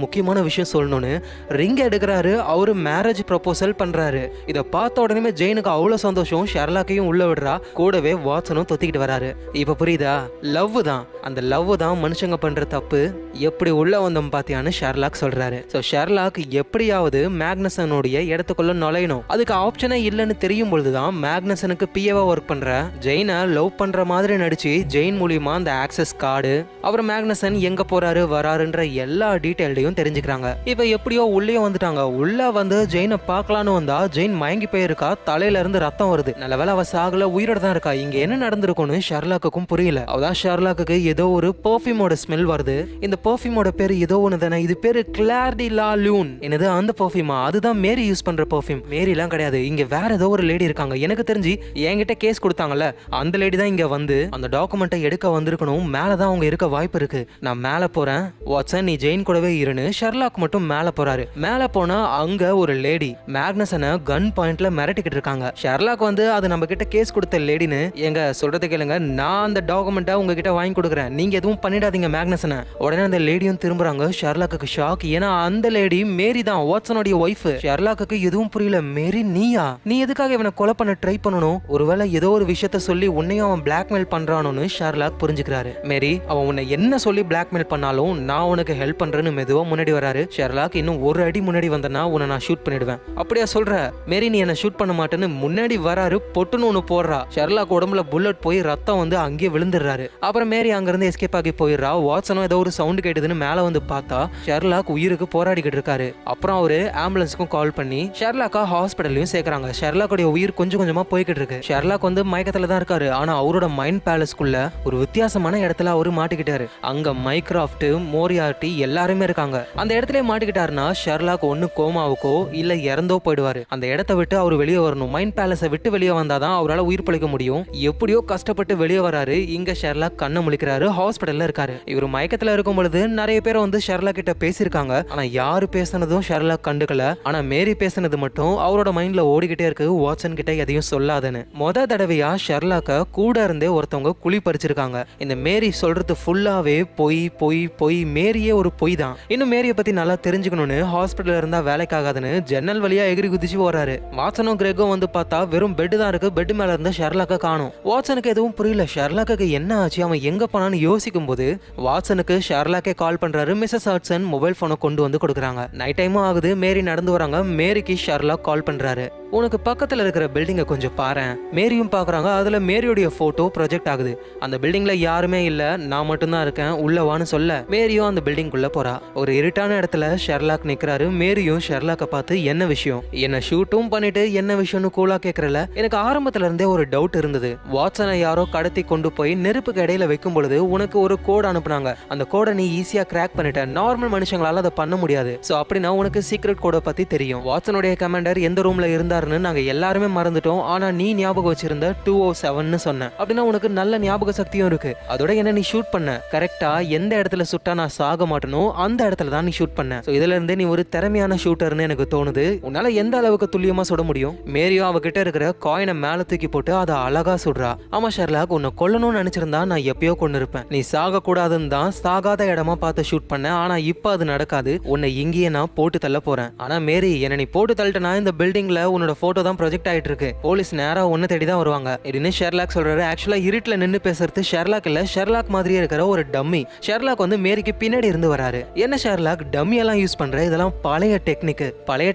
Speaker 1: முக்கியமான விஷயம் சொல்லணும்னு ரிங் எடுக்கிறாரு. அவரு மேரேஜ் ப்ரொபோசல் பண்றாரு. இதை பார்த்த உடனே ஜெயினுக்கு அவ்வளவு சந்தோஷம். ஷெர்லாக்கையும் உள்ள விடுறா. கூடவே வாட்சனும் தொத்திக்கிட்டு வராரு. இப்ப புரியுதா? லவ் தான், அந்த லவ் தான் மனுஷங்க பண்ற தப்பு. எப்படி உள்ள வந்தோம் பாத்தியான்னு ஷெர்லாக் சொல்றாரு. ஸோ ஷெர்லாக் எப்படியாவது மேக்னஸனுடைய இடத்துக்குள்ள நுழையணும். அதுக்கு ஆப்ஷனே இல்லைன்னு தெரியும் பொழுதுதான் மேக்னஸனுக்கு பிஏவா ஒர்க் பண்ற ஜெயினை லவ் பண்ற மாதிரி நடிச்சு ஜெயின் மூலியமா அந்த ஆக்சஸ் கார்டு, அப்புறம் மேக்னஸன் எங்க போறாரு வராருன்ற எல்லா டீடைல்டையும் தெரிஞ்சுக்கிறாங்க. இப்ப எப்படியோ உள்ளே வந்துட்டாங்க. உள்ள வந்து ஜெயினை பார்க்கலான்னு வந்தா ஜெயின் மயங்கி போயிருக்கா. தலையில இருந்து ரத்தம் வருது. நல்லவேளை அவ சாகல, உயிரோட தான் இருக்கா. இங்க என்ன நடந்திருக்கும்னு ஷெர்லாக்குக்கும் புரியல. அவதான் ஷெர்லாக்கு ஏதோ ஒரு பெர்ஃப்யூமோட ஸ்மெல் வருது. இந்த பெர்ஃப்யூமோட பேரு ஏதோ ஒன்று தானே, இது பேரு கிளார் டி லா லூன். என்னது அந்த பெர்ஃப்யூமா? அதுதான் மேரி யூஸ் பண்ற பெர்ஃப்யூம். மேரி எல்லாம் கிடையாது, இங்க வேற ஏதோ ஒரு லேடி இருக்காங்க. எனக்கு தெரிஞ்சு என்கிட்ட கேஸ் கொடுத்தாங்கல்ல, அந்த லேடி தான் இங்க வந்து அந்த டாக்குமெண்ட்டை எடுக்க வந்திருக்கணும். மேலதான் அவங்க இருக்க வாய்ப்பு இருக்கு. நான் மேல போறேன், வாட்சன் நீ ஜெயின் கூடவே இருன்னு ஷெர்லாக் மட்டும் மேல போறாரு. மேல போனா அங்க ஒரு லேடி மேக்னஸனை கன் பாயிண்ட்ல மிரட்டிக்கிட்டு இருக்காங்க. ஷெர்லாக் வந்து அது நம்ம கிட்ட கேஸ் கொடுத்த லேடின்னு, எங்க சொல்றது கேளுங்க, நான் அந்த டாக்குமெண்ட்டை உங்ககிட்ட வாங்கி கொடுக்குறேன், நீங்க எதுவும் பண்ணிடாதீங்க மேக்னஸனை. உடனே அந்த லேடியும் திரும்புறாங்க. ஷெர்லாக்கு ஷாக், ஏன்னா அந்த லேடி மேரி தான், வாட்சனுடைய ஒய்ஃப். ஷெர்லாக்கு எதுவும் புரியல. மேரி நீயா? நீ எதுக்காக இவனை கொலை பண்ண ட்ரை பண்ணணும்? ஒருவேளை ஏதோ ஒரு விஷயத்த சொல்லி உன்னையும் அவன் பிளாக்மெயில் பண்றானோன்னு ஷெர்லாக் புரிஞ்சுக்கிறாரு. மேரி அவன் உன்னை என்ன சொல்லி பிளாக்மெயில் பண்ணாலும் நான் உனக்கு ஹெல்ப் பண்றேன்னு மெதுவா முன்னாடி வராரு. ஷெர்லாக் இன்னும் ஒரு அடி முன்னாடி வந்தனா உன்னை நான் ஷூட் பண்ணிடுவேன். அப்படியா சொல்ற? மேரி நீ என்ன ஷூட் பண்ண மாட்டேன்னு முன்னாடி வராரு. பொட்டுன்னு ஒன்று போடுறா. ஷெர்லாக் உடம்புல புல்லட் போய் ரத்தம் வந்து அங்கேயே விழுந்துடுறாரு. அப்புறம் மேரி அங்கிருந்து எஸ்கேப் ஆகி போயிடுறா. வாட்சனும் ஏதோ ஒரு சவுண்ட் கேட்டதுன்னு மேல வந்து பார்த்தா ஷெர்லாக் உயிருக்கு போராடிக்கிட்டு இருக்காரு. அப்புறம் அவரு ஆம்புலன்ஸுக்கும் கால் பண்ணி ஷெர்லாக்கா ஹாஸ்பிட்டல்லையும் சேர்க்கறாங்க. ஷெர்லாக்குடைய உயிர் கொஞ்சம் கொஞ்சமா போய்கிட்டு இருக்கு. ஷெர்லாக் வந்து மயக்கத்துல தான் இருக்காரு. ஆனா அவரோட மைண்ட் பேலஸ்க்குள்ள ஒரு வித்தியாசமான இடத்துல அவரு மாட்டிக்கிட்டாரு. அங்க மைக்ராஃப்ட், மோரியார்ட்டி எல்லாருமே இருக்காங்க. அந்த இடத்துல மாட்டிக்கிட்டாருன்னா ஷெர்லாக் ஒன்னு கோமாவுக்கோ இல்ல இறந்தோ போயிடுவாரு. அந்த இடத்த விட்டு அவர் வெளியே வரணும். மைண்ட் பேலஸை விட்டு வெளியே வந்தாதான் அவரால் உயிர் பிழைக்க முடியும். எப்படியோ கஷ்டப்பட்டு வெளியே வராரு. இங்க ஷெர்லாக் கண்ணை முழிக்கிறாரு. ஹாஸ்பிட்டல்ல இருக்காரு. இவர் மயக்கத்துல இருக்கும் பொழுது நிறைய பேர் வந்து ஷெர்லாக் கிட்ட பேசியிருக்காங்க. ஆனா யாரு பேசினதும் ஷெர்லாக் கண்டுக்கல. ஆனா மேரி பேசினது மட்டும் அவரோட மைண்ட்ல ஓடிக்கிட்டே இருக்கு. வாட்சன் கிட்ட எதையும் சொல்லாதுன்னு. மொத தடவையா ஷெர்லாக்க கூட இருந்தே ஒருத்தவங்க குழி பறிச்சிருக்காங்க. இந்த மேரி சொல்றது ஃபுல்லாவே பொய் பொய் பொய். மேரியே ஒரு பொய் தான். இன்னும் மேரிய பத்தி நல்லா தெரிஞ்சுக்கணும்னு ஹாஸ்பிட்டல்ல இருந்தா வேலைக்காகாதுன்னு ஜன்னல் வழியா எகிரி குதிச்சு வராரு. வாட்சனும் கிரெகும் வந்து பார்த்தா வெறும் பெட் தான் இருக்கு. பெட் மேல இருந்து ஷெர்லாக்க காணும். வாட்சனுக்கு எதுவும் புரியல. ஷெர்லாக்கு என்ன ஆச்சு, அவன் எங்க போனான்னு யோசிக்கும் போது வாட்சனுக்கு ஷெர்லாக்கே கால் பண்றாரு. மிஸ்ஸஸ் ஹட்சன் மொபைல் போனை கொண்டு வந்து கொடுக்குறாங்க. நைட் டைமும் ஆகுது. மேரி நடந்து வராங்க. மேரிக்கு ஷெர்லாக் கால் பண்றாரு. உனக்கு பக்கத்துல இருக்கிற பில்டிங்கை கொஞ்சம் பாரு. மேரியும் பாக்குறாங்க. அதுல மேரியோடைய போட்டோ ப்ரொஜெக்ட் ஆகுது. அந்த பில்டிங்ல யாருமே இல்ல, நான் மட்டும்தான் இருக்கேன், உள்ளவான்னு சொல்ல மேரியும் அந்த பில்டிங்குள்ள போறா. ஒரு இருட்டான இடத்துல ஷெர்லாக் நிக்கிறாரு. மேரியும் ஷெர்லாக்க பார்த்து என்ன விஷயம், என்ன ஷூட்டும் பண்ணிட்டு என்ன விஷயம்னு கூலா கேக்குறல. எனக்கு ஆரம்பத்துல இருந்தே ஒரு டவுட் இருந்தது. வாட்சனை யாரோ கடத்தி கொண்டு போய் நெருப்புக்கு இடையில வைக்கும் பொழுது உனக்கு ஒரு கோட் அனுப்புனாங்க. அந்த கோடை நீ ஈஸியா கிராக் பண்ணிட்ட. நார்மல் மனுஷங்களால அதை பண்ண முடியாது. சோ அப்படின்னா உனக்கு சீக்ரெட் கோடை பத்தி தெரியும். வாட்சனுடைய கமாண்டர் எந்த ரூம்ல இருந்தாருன்னு நாங்க எல்லாருமே மறந்துட்டோம். ஆனா நீ ஞாபகம் வச்சிருந்த 207 சொன்ன. அப்படின்னா உனக்கு நல்ல ஞாபக சக்தியும் இருக்கு. அதோட என்ன நீ ஷூட் பண்ண கரெக்டா எந்த இடத்துல சுட்டா நான் சாக மாட்டனோ அந்த இடத்துல தான் நீ ஷூட் பண்ண. சோ இதுல இருந்தே நீ ஒரு திறமையான ஷூட்டர்னு எனக்கு தோணுது. உன்னால எந்த அளவுக்கு துல்லியமா சுட முடியும். மேரியோ அவகிட்ட இருக்கிற காயினை மேல தூக்கி போட்டு அதை அழகா சுடுறா. ஆமா ஷெர்லாக், உன்னை கொல்லணும்னு நினைச்சிருந்தா நான் எப்பயோ கொண்டு இருப்பேன். நீ சாக கூடாதுன்னு தான் சாகாத இடமா பார்த்து ஷூட் பண்ண. ஆனா இப்ப அது நடக்காது. உன்னை இங்கேயே நான் போட்டு தள்ள போறேன். ஆனா மேரி, என்ன நீ போட்டு தள்ளிட்டனா இந்த பில்டிங்ல உன்னோட உன்னோட போட்டோ தான் ப்ரொஜெக்ட் ஆயிட்டு இருக்கு, போலீஸ் நேரா ஒன்னு தேடி தான் வருவாங்க அப்படின்னு ஷெர்லாக் சொல்றாரு. ஆக்சுவலா இருட்டுல நின்னு பேசுறது ஷெர்லாக் இல்ல, ஷெர்லாக் மாதிரியே இருக்கிற ஒரு டம்மி. ஷெர்லாக் வந்து மேரிக்கு பின்னாடி இருந்து வராரு. என்ன ஷெர்லாக் டம்மி எல்லாம் யூஸ் பண்ற, இதெல்லாம் பழைய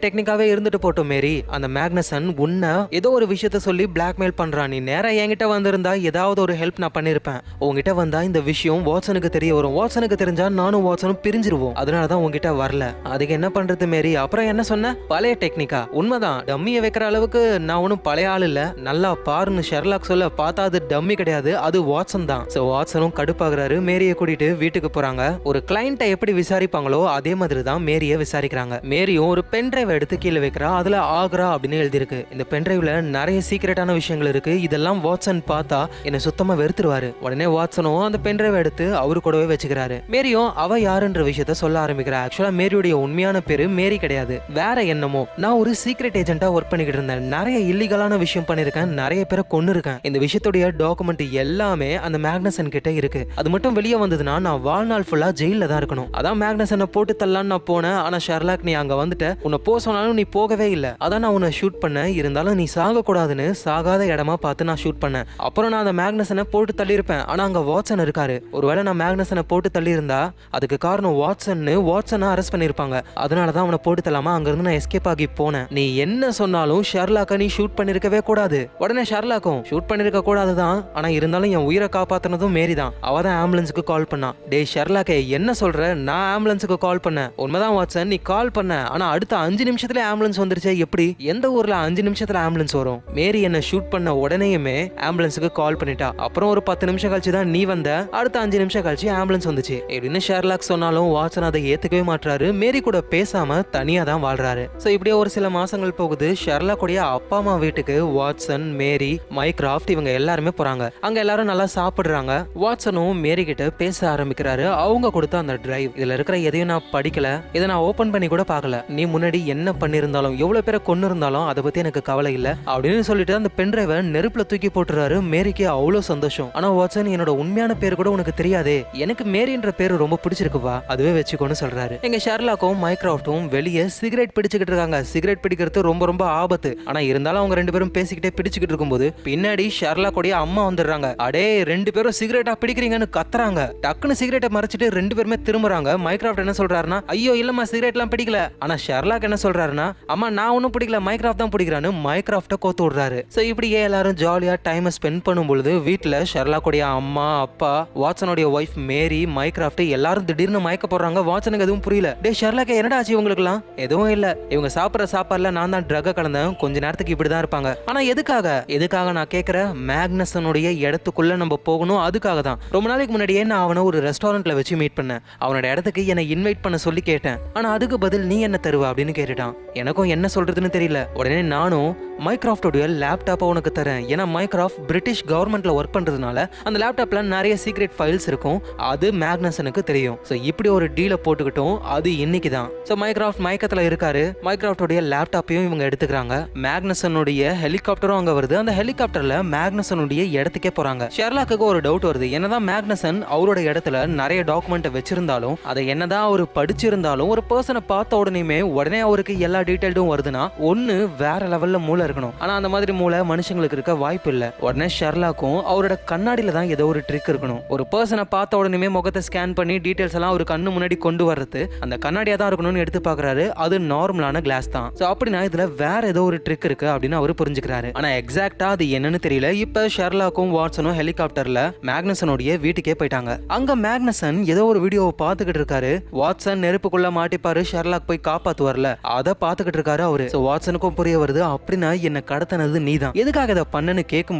Speaker 1: டெக்னிக்காவே இருந்துட்டு போட்டோம் மேரி. அந்த மேக்னசன் உன்னை ஏதோ ஒரு விஷயத்த சொல்லி பிளாக்மெயில் பண்றான். நீ நேரா என்கிட்ட வந்திருந்தா ஏதாவது ஒரு ஹெல்ப் நான் பண்ணிருப்பேன். உங்ககிட்ட வந்தா இந்த விஷயம் வாட்சனுக்கு தெரிய வரும். வாட்சனுக்கு தெரிஞ்சா நானும் வாட்சனும் பிரிஞ்சிருவோம். அதனாலதான் உங்ககிட்ட வரல. அதுக்கு என்ன பண்றது மேரி? அப்புறம் என்ன சொன்ன? பழைய டெக்னிக்கா? உண்மைதான், டம்மியை வைக்கிற அளவுக்கு நான் ஒன்னும் பழைய ஆள் இல்ல, நல்லா பாருன்னு ஷெர்லாக் சொல்ல பார்த்தா அது டம்மி கிடையாது, அது வாட்சன் தான். சோ வாட்சனும் கடுப்பாகிறாரு. மேரியை கூட்டிட்டு வீட்டுக்கு போறாங்க. ஒரு கிளைண்ட்டை எப்படி விசாரிப்பாங்களோ அதே மாதிரி தான் மேரியை விசாரிக்கிறாங்க. மேரியும் ஒரு பென் டிரைவ் எடுத்து கீழே வைக்கிறா. அதுல ஆக்ரா அப்படின்னு எழுதிருக்கு. இந்த பென் டிரைவ்ல நிறைய சீக்ரெட்டான விஷயங்கள் இருக்கு. இதெல்லாம் வாட்சன் பார்த்தா என்ன சுத்தமா வெறுத்துருவாரு. உடனே வாட்சனும் அந்த பென் டிரைவ் எடுத்து அவரு கூடவே வச்சுக்கிறாரு. மேரியும் அவ யாருன்ற விஷயத்த சொல்ல ஆரம்பிக்கிறா. ஆக்சுவலா மேரியுடைய உண்மையான பேரு மேரி கிடையாது, வேற என்னமோ. நான் ஒரு சீக்ரெட் ஏஜென்ட்டா ஒர்க் பண்ணிக்கிட்டு இருந்தேன், நிறைய இல்லீகலான விஷயம் பண்ணிருக்கேன், நிறைய பேரை கொன்னு இருக்கேன். இந்த விஷயத்துடைய டாக்குமெண்ட் எல்லாமே அந்த மேக்னசன் கிட்ட இருக்கு. அது மட்டும் வெளியே வந்ததுன்னா நான் வாழ்நாள் ஃபுல்லா ஜெயில தான் இருக்கணும். அதான் மேக்னசனை போட்டு தள்ளலான்னு நான் போனேன். ஆனா ஷெர்லாக் நீ அங்க வந்துட்ட, உன்னை போ சொன்னாலும் நீ போகவே இல்லை. அதான் நான் உன்னை ஷூட் பண்ண. இருந்தாலும் நீ சாக கூடாதுன்னு சாகாத இடமா பார்த்து நான் ஷூட் பண்ணேன். அப்புறம் நான் அந்த மேக்னசனை போட்டு தள்ளியிருப்பேன். ஆனா அங்க வாட்சன் இருக்காரு. ஒருவேளை நான் மேக்னசனை போட்டு தள்ளி இருந்தா அதுக்கு காரணம் வாட்சனை அரெஸ்ட் பண்ணிருப்பாங்க. அதனாலதான் அவனை போட்டு தள்ளாம அங்க இருந்து நான் எஸ்கேப் ஆகி போனேன். நீ என்ன சொன்னாலும் ஷெர்லாக்க நீ ஷூட் பண்ணிருக்கவே கூடாது. உடனே ஷெர்லாக்கும் ஷூட் பண்ணிருக்க கூடாதுதான், ஆனா இருந்தாலும் என் உயிரை காப்பாத்தினதும் மேரி தான். அவதான் ஆம்புலன்ஸுக்கு கால் பண்ணா. டே ஷெர்லாக்கே என்ன சொல்ற? நான் ஆம்புலன்ஸுக்கு கால் பண்ணேன். உண்மைதான் வாட்சன், நீ கால் பண்ண, ஆனா அடுத்த 5 நிமிஷத்துல ஆம்புலன்ஸ் வந்துருச்சே எப்படி? எந்த ஊர்ல 5 நிமிஷத்துல ஆம்புலன்ஸ் வரும்? மேரி என்ன ஷூட் பண்ண உடனேயுமே ஆம்புலன்ஸுக்கு கால் பண்ணிட்டா. அப்புறம் ஒரு 10 நிமிஷம் கழிச்சு தான் நீ வந்த. அடுத்த 5 நிமிஷம் கழிச்சு ஆம்புலன்ஸ் வந்துச்சு அப்படின்னு ஷெர்லாக் சொன்னாலும் வாட்சன் அதை ஏத்துக்கவே மாட்டாரு. மேரி கூட பேசாம தனியா தான் வாழ்றாரு. சோ இப்படியே ஒரு சில மாசங்கள் போகுது. ஷெர்லாக் உடைய அப்பா அம்மா வீட்டுக்கு வாட்சன், மேரி, மைக்ராஃப்ட் இவங்க எல்லாருமே போறாங்க. அங்க எல்லாரும் நல்லா சாப்பிடுறாங்க. வாட்சனும் மேரி கிட்ட பேச ஆரம்பிக்கிறாரு. அவங்க கொடுத்த அந்த டிரைவ், இதுல இருக்கிற எதையும் நான் படிக்கல, இதை நான் ஓபன் பண்ணி கூட பார்க்கல. நீ முன்னாடி என்ன பண்ணிருந்தாலும் எவ்வளவு பேரை கொண்டு இருந்தாலும் அதை பத்தி எனக்கு கவலை இல்ல அப்படின்னு சொல்லிட்டு அந்த பென் டிரைவை நெருப்புல தூக்கி போட்டுறாரு. மேரிக்கு அவ்வளவு சந்தோஷம். ஆனா வாட்சன், என்னோட உண்மையான பேர் கூட உனக்கு தெரியாதே, எனக்கு மேரின்ற பேரு ரொம்ப பிடிச்சிருக்குவா, அதுவே வச்சுக்கோன்னு சொல்றாரு. எங்க ஷெர்லாக்கும் மைக்ராஃப்டும் வெளியே சிகரெட் பிடிச்சுக்கிட்டு இருக்காங்க. சிகரெட் பிடிக்கிறது ரொம்ப ரொம்ப ஆபத்து. ஆனா இருந்தாலும் அவங்க 2 பேரும் பேசிக்கிட்டே பிடிச்சுக்கிட்டு இருக்கும்போது பின்னாடி ஷெர்லாக்குடைய அம்மா வந்துடுறாங்க. அடே 2 பேரும் சிகரெட்டா பிடிக்கிறீங்கன்னு கத்துறாங்க. டக்குன்னு சிகரெட்டை மறைச்சிட்டு 2 பேருமே திரும்புறாங்க. மைக்ராஃப்ட் என்ன சொல்றாருன்னா, ஐயோ இல்லம்மா சிகரெட் எல்லாம் பிடிக்கல. ஆனா ஷெர்லாக் என்ன சொல்றாருன்னா, அம்மா நான் ஒன்னும் பிடிக்கல, மைக்ராஃப்ட் தான் பிடிக்கிறான்னு மைக்ராஃப்ட கோத்து விடுறாரு. சோ இப்படியே எல்லாரும் ஜாலியா டைம் ஸ்பெண்ட் பண்ணும்பொழுது வீட்டுல ஷெர்லாக்குடைய அம்மா, அப்பா, வாட்சனுடைய ஒய்ஃப் மேரி, மைக்ராஃப்ட் எல்லாரும் திடீர்னு மயக்க போடுறாங்க. வாட்சனுக்கு எதுவும் புரியல. டே ஷெர்லாக் என்னடா ஆச்சு இவங்களுக்குலாம்? எதுவும் இல்ல, இவங்க சாப்பிடுற சாப்பாடுல நான் தான் ட்ரக்க கலந்தேன், கொஞ்ச நேரத்துக்கு இப்படிதான் இருப்பாங்க. ஆனா எதுக்காக நான் கேட்கிறேன், மேக்னசனுடைய இடத்துக்குள்ள நம்ம போகணும், அதுக்காக தான். ரொம்ப நாளைக்கு முன்னாடியே நான் அவனை ஒரு ரெஸ்டாரண்ட்ல வச்சு மீட் பண்ணேன். அவனோட இடத்துக்கு என்னை இன்வைட் பண்ண சொல்லி கேட்டேன். ஆனா அதுக்கு பதில் நீ என்ன தருவ அப்படின்னு கேட்டுட்டான். எனக்கும் என்ன சொல்றதுன்னு தெரியல. உடனே நானும் மைக்ராஃப்டோடைய லேப்டாப்பை உனக்கு தரேன். ஏன்னா மைக்ராஃப்ட் பிரிட்டிஷ் கவர்மெண்ட்ல ஒர்க் பண்றதுனால அந்த லேப்டாப்ல நிறைய சீக்ரெட் ஃபைல்ஸ் இருக்கும், அது மேக்னசனுக்கு தெரியும். சோ இப்படி ஒரு டீலை போட்டுக்கிட்டோம். அது இன்னைக்கு தான். சோ மைக்ராஃப்ட் மயக்கத்துல இருக்காரு. மைக்ராஃப்டோடைய லேப்டாப்பையும் இவங்க எடுத்துக்கிறாங்க. மேக்னசனுடைய ஹெலிகாப்டரும் அங்க வருது. அந்த ஹெலிகாப்டர்ல மேக்னசனுடைய இடத்துக்கே போறாங்க. ஷெர்லாக்கு ஒரு டவுட் வருது. என்னதான் மேக்னசன் அவரோட இடத்துல நிறைய டாக்குமெண்ட் வச்சிருந்தாலும், அதை என்னதான் அவர் படிச்சிருந்தாலும், ஒரு பர்சனை பார்த்த உடனே அவருக்கு எல்லா டீடைல்டும் வருதுன்னா ஒன்னு வேற லெவல்ல மூளை இருக்கணும். ஆனா அந்த மாதிரி மூளை மனுஷங்களுக்கு இருக்க வாய்ப்பு இல்ல. உடனே ஷெர்லாக்கும் அவரோட கண்ணாடியில தான் ஏதோ ஒரு ட்ரிக் இருக்கணும். ஒரு பர்சனை பார்த்த உடனே முகத்தை ஸ்கேன் பண்ணி டீடைல்ஸ் எல்லாம் ஒரு கண்ணு முன்னாடி கொண்டு வர்றது அந்த கண்ணாடியா தான் இருக்கணும்னு எடுத்து பாக்குறாரு. அது நார்மலான கிளாஸ் தான். சோ அப்படின்னா இதுல வேற ஏதோ ஒரு ட்ரிக் இருக்கு அப்படின்னு அவரு புரிஞ்சுக்கிறாரு. ஆனா எக்ஸாக்ட்டா அது என்னன்னு தெரியல. இப்ப ஷெர்லாக்கும் வாட்சனும் ஹெலிகாப்டர்ல மேக்னசனுடைய வீட்டுக்கே போயிட்டாங்க. அங்க மேக்னசன் ஏதோ ஒரு வீடியோவை பார்த்துக்கிட்டு இருக்காரு. வாட்சன் நெருப்புக்குள்ள மாட்டிப்பாரு, ஷெர்லாக் போய் காப்பாத்துவார்ல, அதை பார்த்துக்கிட்டு இருக்காரு அவரு. சோ வாட்சனுக்கும் புரிய வருது, அப்படின்னா என்ன கடத்தினது நீதான், எதுக்காக இதை பண்ணன்னு கேட்கும்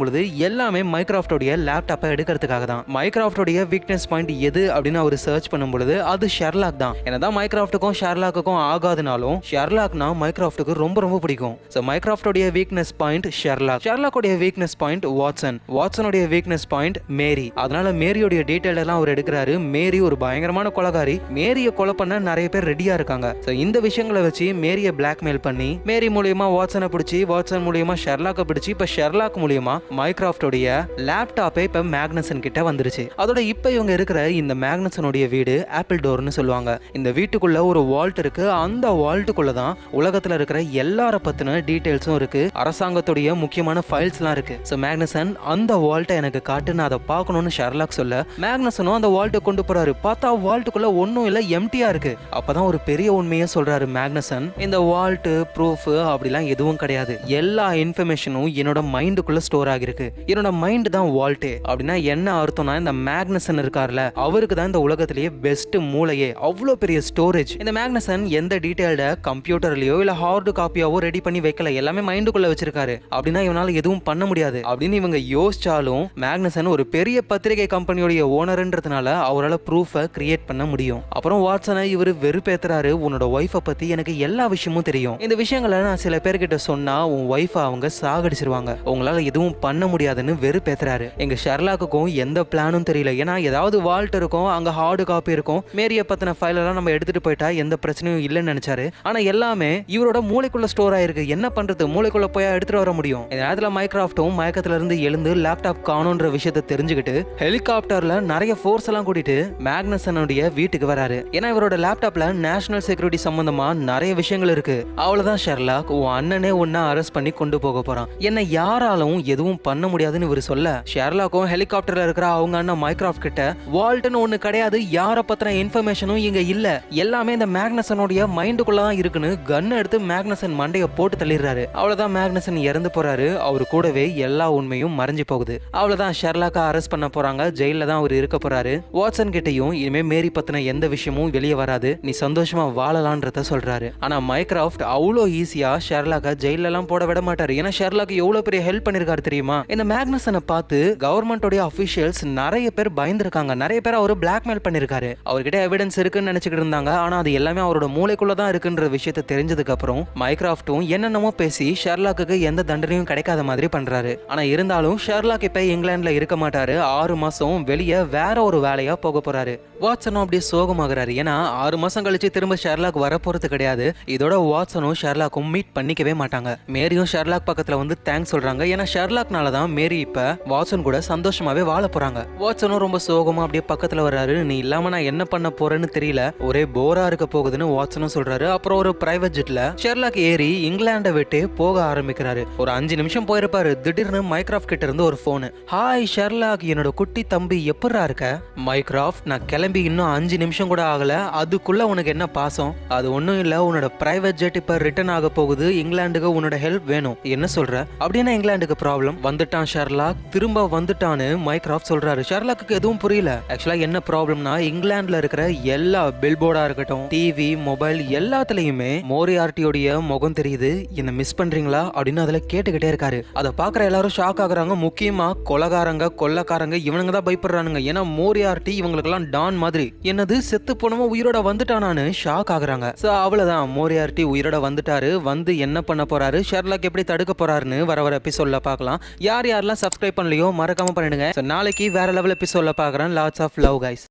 Speaker 1: பொழுது எல்லாமே மைக்ராஃப்டோடைய லேப்டாப்பை எடுக்கிறதுக்காக தான். மைக்ராஃப்டோடைய வீக்னஸ் பாயிண்ட் எது அப்படின்னு அவர் சர்ச் பண்ணும் பொழுது அது ஷெர்லாக் தான். என்னதான் மைக்ராஃப்டுக்கும் ஷெர்லாக்குக்கும் ஆகாதுனாலும் ஷெர்லாக்னா மைக்ராஃப்டுக்கு ரொம்ப ரொம்ப பிடிக்கும். சோ மைக்ராஃப்டோடைய வீக்னஸ் பாயிண்ட் ஷெர்லாக், ஷெர்லாக்கோடைய வீக்னஸ் பாயிண்ட் வாட்சன், வாட்சனுடைய வீக்னஸ் பாயிண்ட் மேரி. அதனால மேரியோடைய டீடைல் எல்லாம் அவர் எடுக்கிறாரு. மேரி ஒரு பயங்கரமான கொலைகாரி, மேரியை கொலை பண்ண நிறைய பேர் ரெடியா இருக்காங்க. சோ இந்த விஷயங்களை வச்சு மேரியை பிளாக்மெயில் பண்ணி மேரி மூலியமா வாட்சனை பிடிச்சி, வாட்சன் மூலியமா ஷெர்லாக்கை பிடிச்சி, இப்ப ஷெர்லாக் மூலியமா மைக்ராஃப்டோடைய லேப்டாப்பே இப்ப மேக்னசன் கிட்ட வந்துருச்சு. அதோட இப்ப இவங்க இருக்கிற இந்த மேக்னசனுடைய வீடு ஆப்பிள் டோர்னு சொல்லுவாங்க. இந்த வீட்டுக்குள்ள ஒரு வால்ட் இருக்கு. அந்த வால்ட்டுக்குள்ள தான் உலகத்துல இருக்கிற எல்லார பத்தி பத்தின டீடைல்ஸும் இருக்கு, அரசாங்கத்துடைய முக்கியமான ஃபைல்ஸ்லாம் இருக்கு. ஸோ மேக்னசன் அந்த வால்ட்டை எனக்கு காட்டு, நான் அதை பார்க்கணும்னு ஷெர்லாக் சொல்ல மேக்னசனும் அந்த வால்ட்டை கொண்டு போறாரு. பார்த்தா வால்ட்டுக்குள்ள ஒன்றும் இல்லை, எம்டியா இருக்கு. அப்பதான் ஒரு பெரிய உண்மையை சொல்றாரு மேக்னசன். இந்த வால்ட்டு ப்ரூஃப் அப்படிலாம் எதுவும் கிடையாது, எல்லா இன்ஃபர்மேஷனும் என்னோட மைண்டுக்குள்ள ஸ்டோர் ஆகிருக்கு. என்னோட மைண்ட் தான் வால்ட்டே. அப்படின்னா என்ன அர்த்தம்னா, இந்த மேக்னசன் இருக்கார்ல, அவருக்கு தான் இந்த உலகத்திலேயே பெஸ்ட் மூளையே, அவ்வளோ பெரிய ஸ்டோரேஜ். இந்த மேக்னசன் எந்த டீடைல்ட கம்ப்யூட்டர்லயோ இல்ல ஹார்டு காப்பியாவோ ரெடி பண்ணி வைக்கல, எல்லாமே மைண்டுக்குள்ள வச்சிருக்காரு. அப்படின்னா இவனால எதுவும் பண்ண முடியாது அப்படின்னு இவங்க யோசிச்சாலும் மேக்னசன் ஒரு பெரிய பத்திரிகை கம்பெனியோட ஓனர்ன்றதுனால அவரால் ப்ரூஃபை கிரியேட் பண்ண முடியும். அப்புறம் வாட்சனை இவர் வெறுப்பேத்துறாரு. உன்னோட ஒய்ஃபை பத்தி எனக்கு எல்லா விஷயமும் தெரியும், இந்த விஷயங்களை நான் சில பேர்கிட்ட சொன்னா உன் ஒய்ஃபை அவங்க சாகடிச்சிருவாங்க, உங்களால எதுவும் பண்ண முடியாதுன்னு வெறுப்பேத்துறாரு. எங்க ஷெர்லாக்குக்கும் எந்த பிளானும் தெரியல. ஏன்னா ஏதாவது வால்ட் இருக்கும், அங்க ஹார்டு காப்பி இருக்கும், மேரிய பத்தின ஃபைல் எல்லாம் நம்ம எடுத்துட்டு போயிட்டா எந்த பிரச்சனையும் இல்லைன்னு நினைச்சாரு. ஆனா எல்லாமே இவரோட மூளைக்குள்ள ஸ்டோர் ஆயிருக்கு. என்ன பண்றது, மூளைக்குள்ள போய் எடுத்துட்டு வர முடியும். இந்த நேரத்துல மைக்ராஃப்டும் மயக்கத்துல இருந்து எழுந்து லேப்டாப் காணும்ன்ற விஷயத்தை தெரிஞ்சுக்கிட்டு ஹெலிகாப்டர்ல நிறைய ஃபோர்ஸ் எல்லாம் கூட்டிட்டு மேக்னசனுடைய வீட்டுக்கு வராரு. ஏன்னா இவரோட லேப்டாப்ல நேஷனல் செக்யூரிட்டி சம்பந்தமா நிறைய விஷயங்கள் இருக்கு. அவ்வளவுதான் ஷெர்லாக், உன் அண்ணனே உன்னை அரெஸ்ட் பண்ணி கொண்டு போக போறான், என்ன யாராலும் எதுவும் பண்ண முடியாதுன்னு இவர் சொல்ல ஷெர்லாக்கும் ஹெலிகாப்டர்ல இருக்கிற அவங்க அண்ணன் மைக்ராஃப்ட் கிட்ட வால்ட்னு ஒண்ணு கிடையாது, யார பத்தின இன்ஃபர்மேஷனும் இங்க இல்ல, எல்லாமே இந்த மேக்னசனுடைய மைண்டுக்குள்ள தான் இருக்குன்னு கன் எடுத்து மேக்னசன் மண்டைய போட்டு தள்ளிடுறாரு. அவ்வளவுதான், மேக்னசன் இறந்து போறாரு. அவரு கூடவே எல்லா உண்மையும் மறைஞ்சு போகுது. அவ்வளவுதான், ஷெர்லாக்கை அரெஸ்ட் பண்ண போறாங்க. ஜெயில தான் அவர் இருக்க போறாரு. வாட்சன் கிட்டையும் இனிமே மேரி பத்தின எந்த விஷயமும் வெளியே வராது, நீ சந்தோஷமா வாழலான்றத சொல்றாரு. ஆனா மைக்ராஃப்ட் அவ்வளோ ஈஸியா ஷெர்லாக்கை ஜெயில எல்லாம் போட விட மாட்டாரு. ஏன்னா ஷெர்லாக் எவ்வளவு பெரிய ஹெல்ப் பண்ணிருக்காரு தெரியுமா. இந்த மேக்னசனை பார்த்து கவர்மெண்டோட அபிஷியல்ஸ் நிறைய பேர் பயந்துருக்காங்க, நிறைய பேர் அவரு பிளாக்மெயில் பண்ணிருக்காரு. அவர்கிட்ட எவிடன்ஸ் இருக்குன்னு நினைச்சுக்கிட்டு இருந்தாங்க. ஆனா அது எல்லாமே அவரோட மூளைக்குள்ள தான் இருக்குன்ற விஷயத்தை தெரிஞ்சதுக்கு அப்புறம் மைக்ராஃப்டும் என்னென்னமோ பேசி ஷெர்லாக்கு எந்த தண்டனையும் கிடைக்காத மாதிரி பண்றாரு. ஆனா இருந்தாலும் ஷெர்லாக் இப்ப இங்கிலாந்துல இருக்க மாட்டாரு. 6 மாசம் வெளியே வேற ஒரு வேலையா போக போறாரு. வாட்சனும் அப்படியே சோகமாகறாரு. ஏன்னா 6 மாசம் கழிச்சு திரும்ப ஷெர்லாக் வர போறது கிடையாது. இதோட வாட்சனும் ஷெர்லாக்கும் மீட் பண்ணிக்கவே மாட்டாங்க. மேரியும் ஷெர்லாக் பக்கத்துல வந்து தேங்க்ஸ் சொல்றாங்க. ஏன்னா ஷெர்லாக்னால தான் மேரி இப்ப வாட்சன் கூட சந்தோஷமாவே வாழ போறாங்க. வாட்சனும் ரொம்ப சோகமா அப்படியே பக்கத்துல வர்றாரு. நீ இல்லாம நான் என்ன பண்ண போறேன்னு தெரியல, ஒரே போரா இருக்க போகுதுன்னு வாட்சனும் சொல்றாரு. அப்புறம் ஒரு பிரைவேட் ஜெட்ல ஷெர்லாக் ஏறி இங்கிலாண்டை விட்டு போக ஆரம்பிக்கிறாரு. ஒரு 5 நிமிஷம் போயிருப்பாரு. திடீர்னு மைக்ராஃப்ட் கிட்ட இருந்து ஒரு போன். ஹாய் ஷெர்லாக், என்னோட குட்டி தம்பி எப்படா இருக்க? மைக்ராஃப்ட், நான் கிளம்பி இன்னும் 5 நிமிஷம் கூட ஆகல, அதுக்குள்ள உனக்கு என்ன பாசம்? அது ஒண்ணும் இல்ல, உன்னோட பிரைவேட் ஜெட் இப்ப ரிட்டர்ன் ஆக போகுது, இங்கிலாந்துக்கு உன்னோட ஹெல்ப் வேணும். என்ன சொல்ற? அப்படின்னா இங்கிலாந்துக்கு ப்ராப்ளம் வந்துட்டான் ஷெர்லாக், திரும்ப வந்துட்டான்னு மைக்ராஃப்ட் சொல்றாரு. ஷெர்லாக்கு எதுவும் புரியல. ஆக்சுவலா என்ன ப்ராப்ளம்னா, இங்கிலாந்துல இருக்கிற எல்லா பில்போர்டா இருக்கட்டும், டிவி, மொபைல் எல்லாத்துலயுமே மோரியார்ட்டியோடைய முகம் தெரியுது. என்ன மிஸ் பண்றீங்களா அப்படின்னு அதுல கேட்டுக்கிட்டே இருக்காரு. அதை பாக்குற எல்லாரும் ஷாக் ஆகுறாங்க. முக்கியமா கொலகாரங்க, கொள்ளக்காரங்க இவனுங்க தான் பயப்படுறானுங்க. ஏன்னா மோரியார்ட்டி இவங்களுக்கெல்லாம் டான் மாதிரி. என்னது செத்து போனவன் உயிரோட வந்துட்டானான்னு ஷாக் ஆகுறாங்க. சோ அவ்வளவுதான், மோரியார்ட்டி உயிரோட வந்துட்டாரு. வந்து என்ன பண்ண போறாரு, ஷெர்லாக் எப்படி தடுக்க போறாருன்னு வர எபிசோட்ல பார்க்கலாம். யாரெல்லாம் சப்ஸ்கிரைப் பண்ணலையோ மறக்காம பண்ணிடுங்க. நாளைக்கு வேற லெவல் எபிசோட்ல பார்க்கறேன். Lots of love guys.